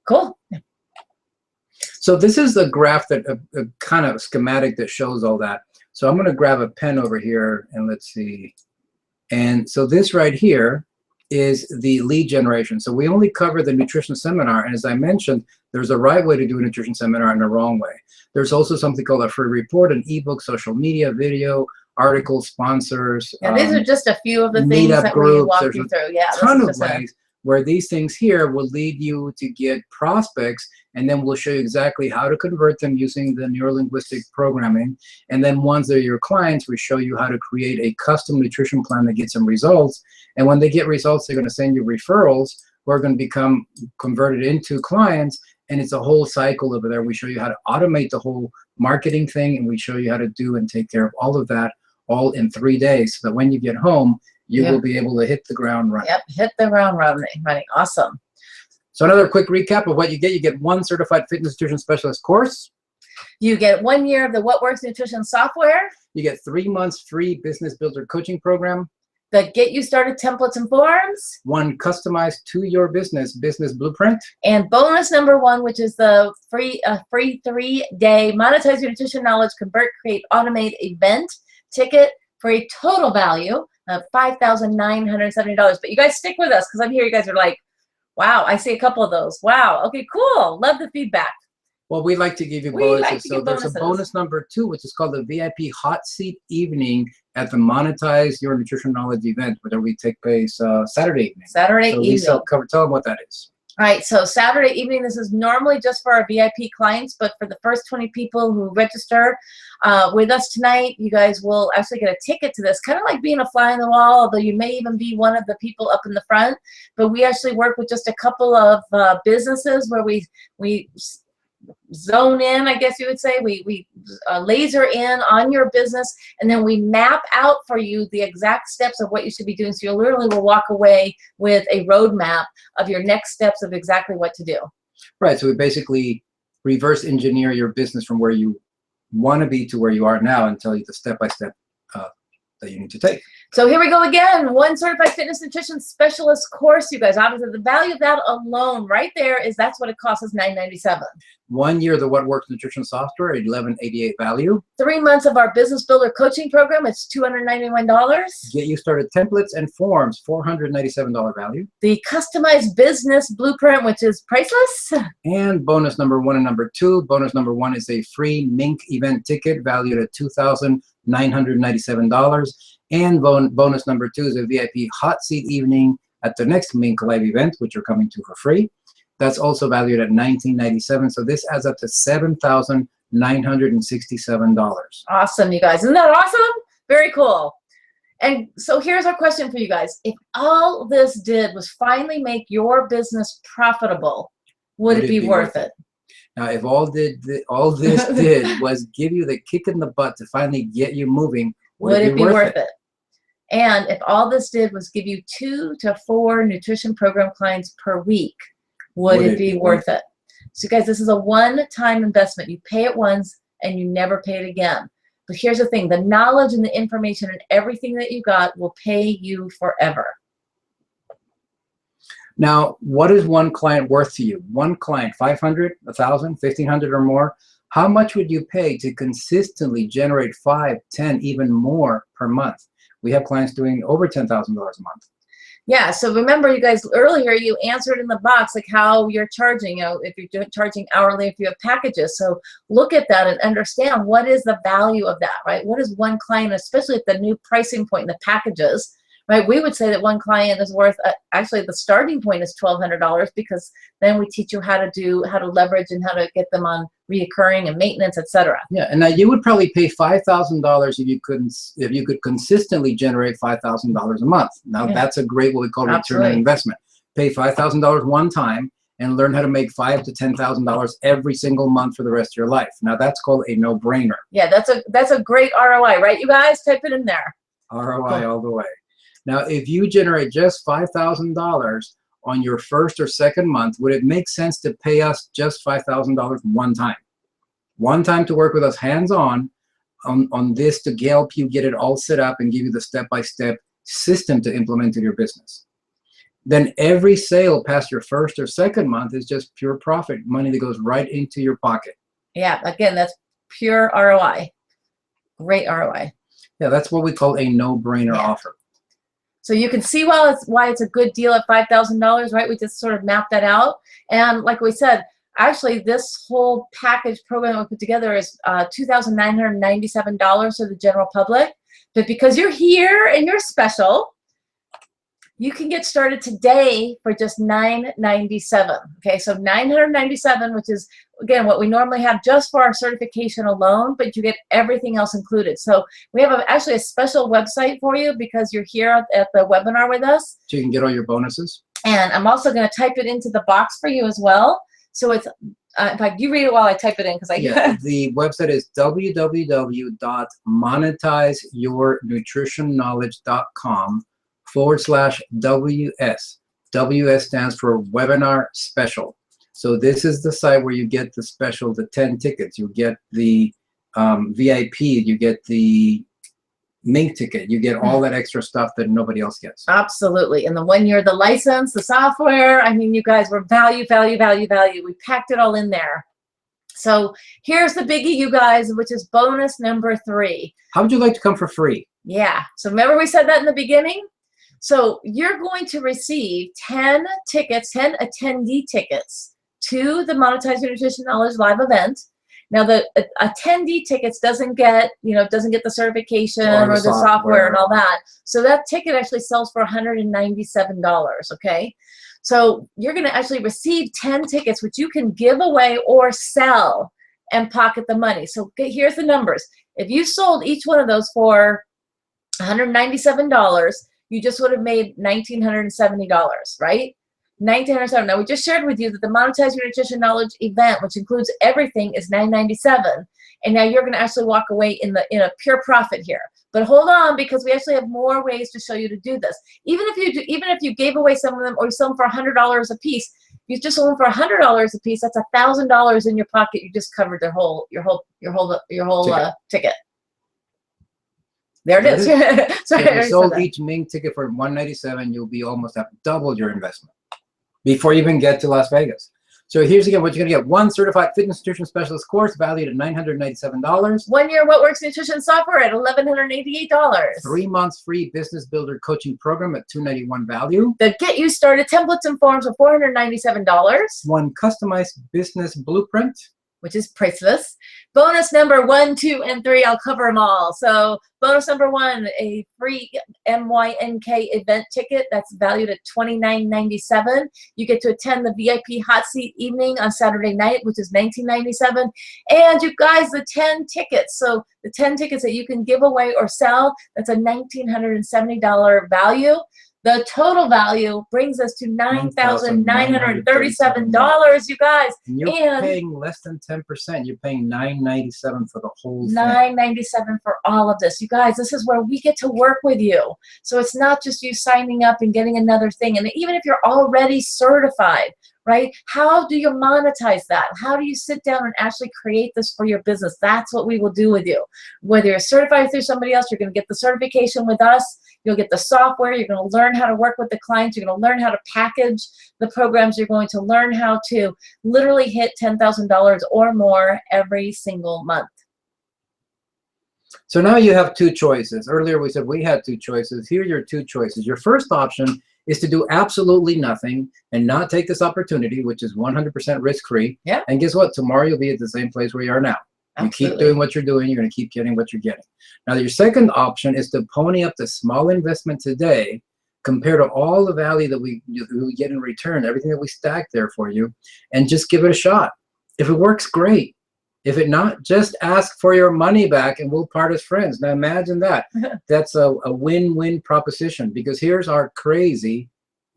Cool. So this is a graph that a kind of schematic that shows all that. So I'm going to grab a pen over here and let's see. And so this right here is the lead generation. So we only cover the nutrition seminar. And as I mentioned, there's a right way to do a nutrition seminar and a wrong way. There's also something called a free report, an ebook, social media, video, articles, sponsors. And these are just a few of the things that we walk you through. Yeah, a ton of ways where these things here will lead you to get prospects, and then we'll show you exactly how to convert them using the neurolinguistic programming. And then once they're your clients, we show you how to create a custom nutrition plan that gets them results. And when they get results, they're going to send you referrals who are going to become converted into clients. And it's a whole cycle over there. We show you how to automate the whole marketing thing, and we show you how to do and take care of all of that all in 3 days, so that when you get home, you will be able to hit the ground running. Yep, hit the ground running. Awesome. So another quick recap of what you get. You get one certified fitness nutrition specialist course. You get 1 year of the What Works Nutrition software, You get 3 months free business builder coaching program, the Get You Started templates and forms, one customized to your business blueprint, and bonus number 1, which is the free 3-day Monetize Your Nutrition Knowledge, Convert, Create, Automate event ticket for a total value of $5,970. But you guys stick with us because I'm here. You guys are like, wow, I see a couple of those. Wow. Okay, cool. Love the feedback. well, we like to give you We bonuses. like to So give there's a bonuses. bonus number 2, which is called the VIP Hot Seat Evening at the Monetize Your Nutrition Knowledge event, where we take place Saturday evening. Saturday So evening. Lisa, tell them what that is. All right, so Saturday evening, this is normally just for our VIP clients, but for the first 20 people who register with us tonight, you guys will actually get a ticket to this, kind of like being a fly on the wall, although you may even be one of the people up in the front. But we actually work with just a couple of businesses where we zone in, I guess you would say. We laser in on your business, and then we map out for you the exact steps of what you should be doing. So you literally will walk away with a roadmap of your next steps of exactly what to do. Right. So we basically reverse engineer your business from where you want to be to where you are now and tell you the step-by-step that you need to take. So here we go again. One certified fitness nutrition specialist course, you guys. Obviously, the value of that alone right there is that's what it costs us, $997. 1 year of the What Works Nutrition software at $1188 value. 3 months of our business builder coaching program, it's $291. Get You Started templates and forms, $497 value. The customized business blueprint, which is priceless. And bonus number 1 and number 2. Bonus number 1 is a free Mink event ticket valued at $2,997. And bonus number 2 is a VIP hot seat evening at the next Mink Live event, which you're coming to for free. That's also valued at $1,997. So this adds up to $7,967. Awesome, you guys. Isn't that awesome? Very cool. And so here's our question for you guys. If all this did was finally make your business profitable, would it be worth it? Now, if all this did was give you the kick in the butt to finally get you moving, would it be worth it? And if all this did was give you 2 to 4 nutrition program clients per week, would it be worth it? So guys, this is a one-time investment. You pay it once and you never pay it again. But here's the thing, the knowledge and the information and everything that you got will pay you forever. Now, what is one client worth to you? One client, 500, 1,000, 1,500 or more? How much would you pay to consistently generate 5, 10, even more per month? We have clients doing over $10,000 a month. Yeah, so remember, you guys, earlier you answered in the box like how you're charging, if you're charging hourly, if you have packages. So look at that and understand what is the value of that, right? What is one client, especially at the new pricing point in the packages, right? We would say that one client is worth, actually the starting point is $1,200 because then we teach you how to leverage and how to get them on reoccurring and maintenance, etc. Yeah, and now you would probably pay $5,000 if you could consistently generate $5,000 a month. Now that's a great what we call return on investment. Pay $5,000 one time and learn how to make $5,000 to $10,000 every single month for the rest of your life. Now that's called a no-brainer. Yeah, that's a great ROI, right? You guys type it in there. ROI all the way. Now, if you generate just $5,000 on your first or second month, would it make sense to pay us just $5,000 one time? One time to work with us hands-on on this to help you get it all set up and give you the step-by-step system to implement in your business. Then every sale past your first or second month is just pure profit, money that goes right into your pocket. Yeah, again, that's pure ROI. Great ROI. Yeah, that's what we call a no-brainer offer. So you can see why it's a good deal at $5,000, right? We just sort of mapped that out. And like we said, actually this whole package program we put together is $2,997 to the general public. But because you're here and you're special, you can get started today for just $997. Okay, so $997, which is, again, what we normally have just for our certification alone, but you get everything else included. So we have actually a special website for you because you're here at the webinar with us. So you can get all your bonuses. And I'm also going to type it into the box for you as well. So it's, in fact, you read it while I type it in because Yeah, the website is www.monetizeyournutritionknowledge.com/WS. WS stands for Webinar Special. So this is the site where you get the special, the 10 tickets. You get the VIP, you get the Mink ticket, you get all that extra stuff that nobody else gets. Absolutely. And the 1 year, the license, the software, I mean, you guys were value, value, value, value. We packed it all in there. So here's the biggie, you guys, which is bonus number 3. How would you like to come for free? Yeah. So remember we said that in the beginning? So you're going to receive 10 tickets, 10 attendee tickets to the Monetize Your Nutrition Knowledge live event. Now the attendee tickets doesn't get, doesn't get the certification or the software and all that. So that ticket actually sells for $197, okay? So you're gonna actually receive 10 tickets, which you can give away or sell and pocket the money. So here's the numbers. If you sold each one of those for $197, you just would have made $1,970, right? $1,970. Now we just shared with you that the Monetize Your Nutrition Knowledge event, which includes everything, is $997, and now you're going to actually walk away in a pure profit here. But hold on, because we actually have more ways to show you to do this. Even if you gave away some of them or you sold them for $100 a piece, you just sold them for $100 a piece. That's $1,000 in your pocket. You just covered your whole ticket. There it is. So if you sold each Ming ticket for $197, you'll be almost have doubled your investment before you even get to Las Vegas. So here's again what you're gonna get: 1 certified fitness nutrition specialist course valued at $997. 1 year What Works nutrition software at $1,188. 3 months free business builder coaching program at $291 value. The Get You Started templates and forms of $497. 1 customized business blueprint, which is priceless. Bonus number 1, 2, and 3, I'll cover them all. So bonus number 1, a free MYNK event ticket that's valued at $29.97. You get to attend the VIP hot seat evening on Saturday night, which is $19.97. And you guys, the 10 tickets. So the 10 tickets that you can give away or sell, that's a $1,970 value. The total value brings us to $9,937, you guys. And you're paying less than 10%. You're paying $997 for the whole thing. $997 for all of this. You guys, this is where we get to work with you. So it's not just you signing up and getting another thing. And even if you're already certified, right? How do you monetize that? How do you sit down and actually create this for your business? That's what we will do with you. Whether you're certified through somebody else, you're going to get the certification with us. You'll get the software. You're going to learn how to work with the clients. You're going to learn how to package the programs. You're going to learn how to literally hit $10,000 or more every single month. So now you have 2 choices. Earlier we said we had 2 choices. Here are your 2 choices. Your first option is to do absolutely nothing and not take this opportunity, which is 100% risk-free. Yeah. And guess what? Tomorrow you'll be at the same place where you are now. Absolutely. You keep doing what you're doing, you're going to keep getting what you're getting. Now, your second option is to pony up the small investment today compared to all the value that we get in return, everything that we stack there for you, and just give it a shot. If it works, great. If it not, just ask for your money back and we'll part as friends. Now imagine that. That's a win-win proposition, because here's our crazy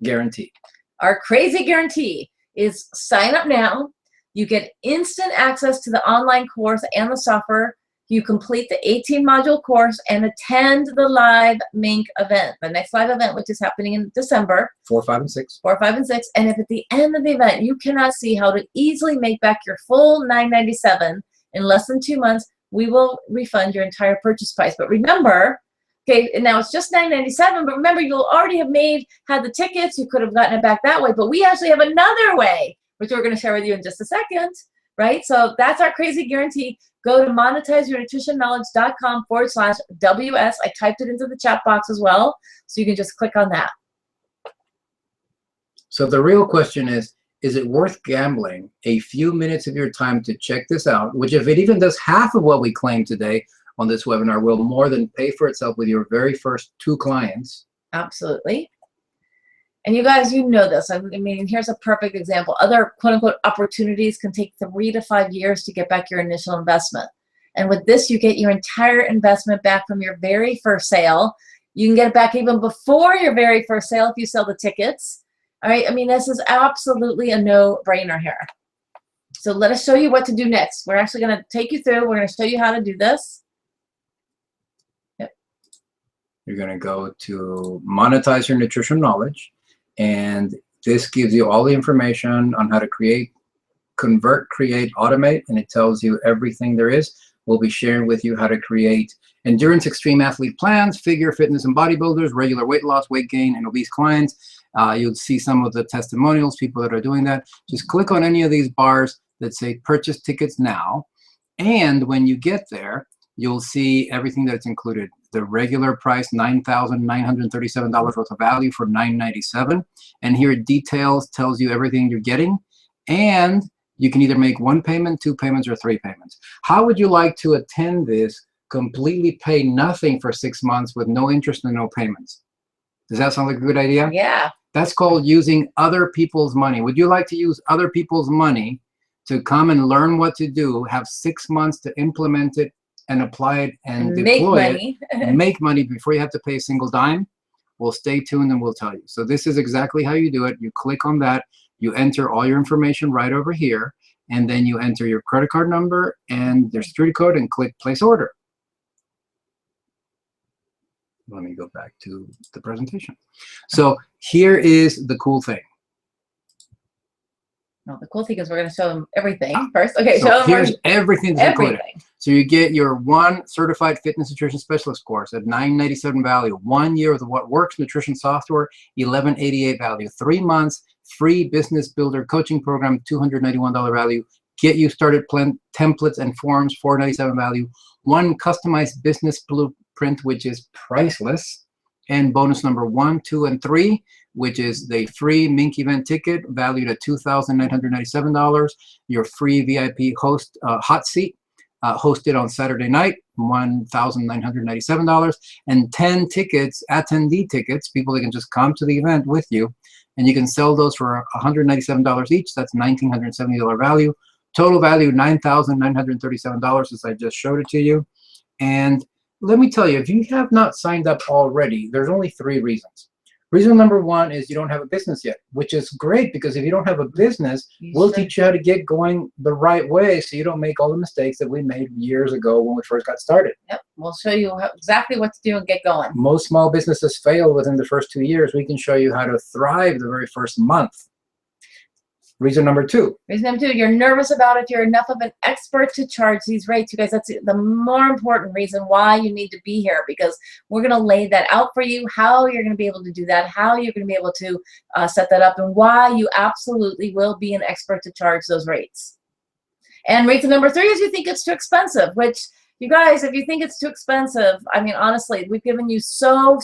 guarantee. Our crazy guarantee is sign up now. You get instant access to the online course and the software. You complete the 18-module course and attend the live Mink event, the next live event, which is happening in December. 4, 5, and 6. 4, 5, and 6. And if at the end of the event you cannot see how to easily make back your full $997 in less than 2 months, we will refund your entire purchase price. But remember, okay, now it's just $997, but remember, you'll already have had the tickets. You could have gotten it back that way, but we actually have another way, which we're going to share with you in just a second, right? So that's our crazy guarantee. Go to monetizeyournutritionknowledge.com/WS. I typed it into the chat box as well, so you can just click on that. So the real question is it worth gambling a few minutes of your time to check this out, which if it even does half of what we claim today on this webinar will more than pay for itself with your very first 2 clients? Absolutely. And you guys, you know this. I mean, here's a perfect example. Other quote-unquote opportunities can take 3 to 5 years to get back your initial investment. And with this, you get your entire investment back from your very first sale. You can get it back even before your very first sale if you sell the tickets. All right, I mean, this is absolutely a no-brainer here. So let us show you what to do next. We're actually going to take you through. We're going to show you how to do this. Yep. You're going to go to Monetize Your Nutrition Knowledge. And this gives you all the information on how to create Convert, Create, Automate, and it tells you everything there is. We'll be sharing with you how to create endurance extreme athlete plans, figure, fitness, and bodybuilders, regular weight loss, weight gain, and obese clients. You'll see some of the testimonials, people that are doing that. Just click on any of these bars that say purchase tickets now. And when you get there, you'll see everything that's included. The regular price, $9,937 worth of value for $997. And here it details, tells you everything you're getting. And you can either make 1 payment, 2 payments, or 3 payments. How would you like to attend this, completely pay nothing for 6 months with no interest and no payments? Does that sound like a good idea? Yeah. That's called using other people's money. Would you like to use other people's money to come and learn what to do, have 6 months to implement it and apply it and deploy it, and make money before you have to pay a single dime? Well, stay tuned and we'll tell you. So this is exactly how you do it. You click on that, you enter all your information right over here, and then you enter your credit card number and their security code and click place order. Let me go back to the presentation. So here is the cool thing. No, the cool thing is we're going to show them everything first. Okay, so show them here's everything that's included. everything. So you get your 1 certified fitness nutrition specialist course at $997 value, 1 year of the What Works nutrition software, $1188 value, 3 months free business builder coaching program, $291 value, get you started templates and forms, $497 value, 1 customized business blueprint, which is priceless, and bonus number 1, 2, and 3, which is the free Mink event ticket valued at $2,997, your free VIP host hot seat hosted on Saturday night, $1,997, and 10 tickets, attendee tickets, people that can just come to the event with you, and you can sell those for $197 each. That's $1,970 value. Total value $9,937, as I just showed it to you. And let me tell you, if you have not signed up already, there's only 3 reasons. Reason number 1 is you don't have a business yet, which is great, because if you don't have a business, we'll teach you how to get going the right way so you don't make all the mistakes that we made years ago when we first got started. Yep, we'll show you exactly what to do and get going. Most small businesses fail within the first 2 years. We can show you how to thrive the very first month. Reason number 2. Reason number 2, you're nervous about if you're enough of an expert to charge these rates. You guys, that's the more important reason why you need to be here, because we're going to lay that out for you, how you're going to be able to do that, how you're going to be able to set that up, and why you absolutely will be an expert to charge those rates. And reason number 3 is you think it's too expensive, which, you guys, if you think it's too expensive, I mean, honestly, we've given you so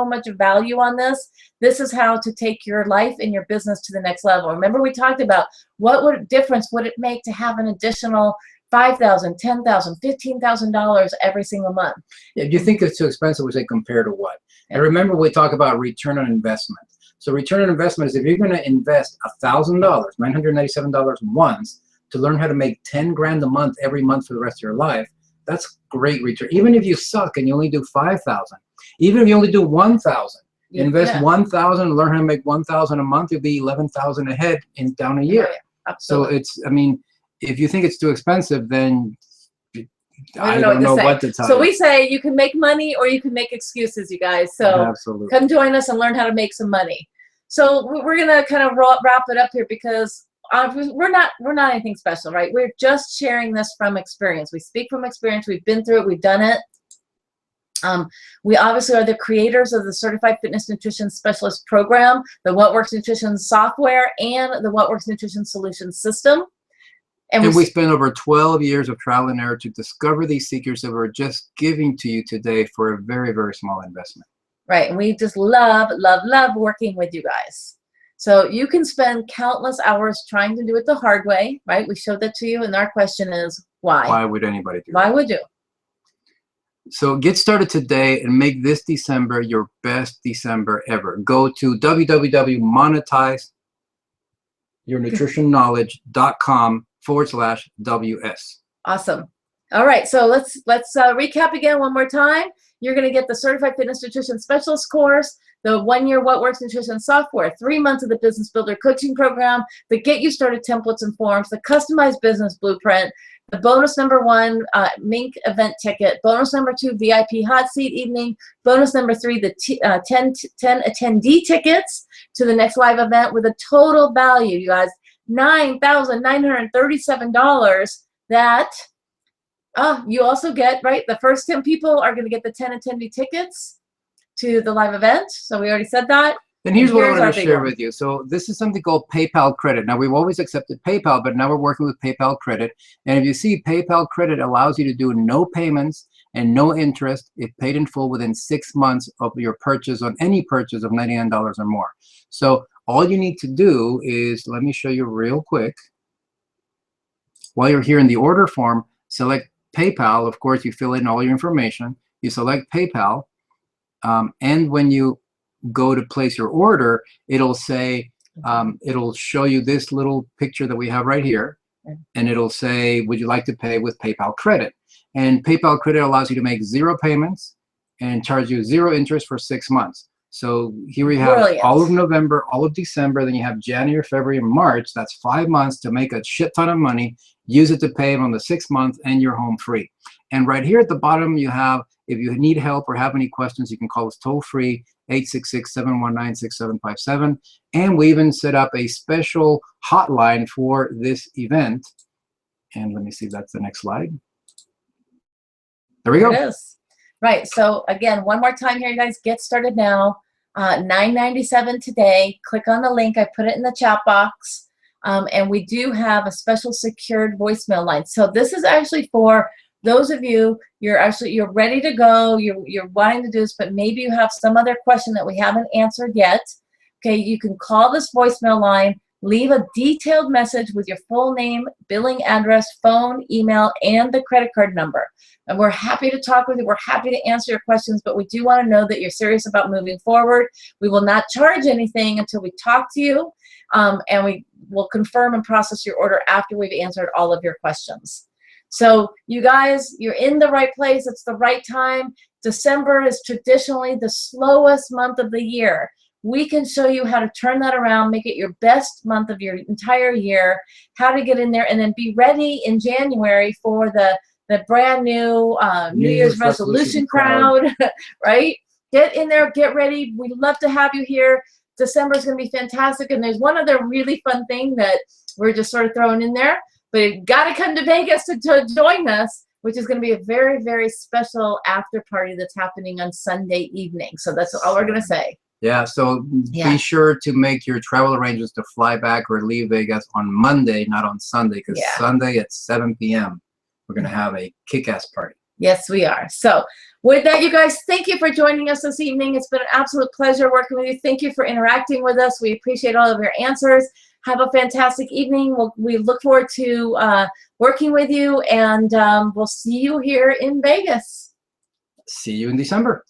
much value on this. This is how to take your life and your business to the next level. Remember, we talked about what difference would it make to have an additional $5,000, $10,000, $15,000 every single month? Yeah, if you think it's too expensive, we say compare to what? Yeah. And remember, we talk about return on investment. So return on investment is if you're going to invest $1,000, $997 once, to learn how to make 10 grand a month every month for the rest of your life, that's great return. Even if you suck and you only do 5,000, even if you only do 1,000, invest 1,000, learn how to make 1,000 a month, you'll be 11,000 ahead in down a year. Yeah, so it's, I mean, if you think it's too expensive, then I don't know what to tell you. So we say you can make money or you can make excuses, you guys. So absolutely, come join us and learn how to make some money. So we're gonna kind of wrap it up here, because we're not anything special, right? We're just sharing this from experience. We speak from experience. We've been through it. We've done it. We obviously are the creators of the Certified Fitness Nutrition Specialist program, the What Works Nutrition software, and the What Works Nutrition Solutions system. And we spent over 12 years of trial and error to discover these secrets that we're just giving to you today for a very small investment. Right, and we just love working with you guys. So you can spend countless hours trying to do it the hard way, right? We showed that to you, and our question is, why? Why would anybody do that? Why would you? So get started today and make this December your best December ever. Go to www.monetizeyournutritionknowledge.com/WS. Awesome. All right, so let's recap again one more time. You're going to get the Certified Fitness Nutrition Specialist course, the 1-year What Works Nutrition software, 3 months of the Business Builder coaching program, the Get You Started templates and forms, the customized business blueprint, the bonus number 1 Mink event ticket, bonus number 2 VIP hot seat evening, bonus number 3 the 10 attendee tickets to the next live event, with a total value, you guys, $9,937 that you also get, right? The first 10 people are going to get the 10 attendee tickets to the live event. So we already said that. And here's what I Here's wanted our to big share one. with you. So this is something called PayPal Credit. Now, we've always accepted PayPal, but now we're working with PayPal Credit. And if you see, PayPal Credit allows you to do no payments and no interest if paid in full within 6 months of your purchase on any purchase of $99 or more. So all you need to do is, let me show you real quick. While you're here in the order form, select PayPal. Of course, you fill in all your information. You select PayPal. And when you go to place your order, it'll say, it'll show you this little picture that we have right here. And it'll say, would you like to pay with PayPal Credit? And PayPal Credit allows you to make 0 payments and charge you 0 interest for 6 months. So here we have Brilliant. all of November, all of December, then you have January, February, and March. That's 5 months to make a shit ton of money. Use it to pay on the 6th month, and you're home free. And right here at the bottom, you have, if you need help or have any questions, you can call us toll free, 866-719-6757. And we even set up a special hotline for this event. And let me see if that's the next slide. There we go. It is. Right. So again, one more time here, you guys, get started now. $9.97 today. Click on the link. I put it in the chat box. And we do have a special secured voicemail line. So this is actually for those of you, you're ready to go, you're wanting to do this, but maybe you have some other question that we haven't answered yet. Okay, you can call this voicemail line, leave a detailed message with your full name, billing address, phone, email, and the credit card number. And we're happy to talk with you. We're happy to answer your questions, but we do want to know that you're serious about moving forward. We will not charge anything until we talk to you, and we will confirm and process your order after we've answered all of your questions. So you guys, you're in the right place. It's the right time. December is traditionally the slowest month of the year. We can show you how to turn that around, make it your best month of your entire year, how to get in there, and then be ready in January for the brand new New Year's resolution crowd, right? Get in there, get ready. We'd love to have you here. December is going to be fantastic. And there's one other really fun thing that we're just sort of throwing in there. But you've got to come to Vegas to join us, which is going to be a very, very special after party that's happening on Sunday evening. So that's all we're going to say. Yeah, so be sure to make your travel arrangements to fly back or leave Vegas on Monday, not on Sunday, because Sunday at 7 p.m. we're going to have a kick-ass party. Yes, we are. So with that, you guys, thank you for joining us this evening. It's been an absolute pleasure working with you. Thank you for interacting with us. We appreciate all of your answers. Have a fantastic evening. We look forward to working with you, and we'll see you here in Vegas. See you in December.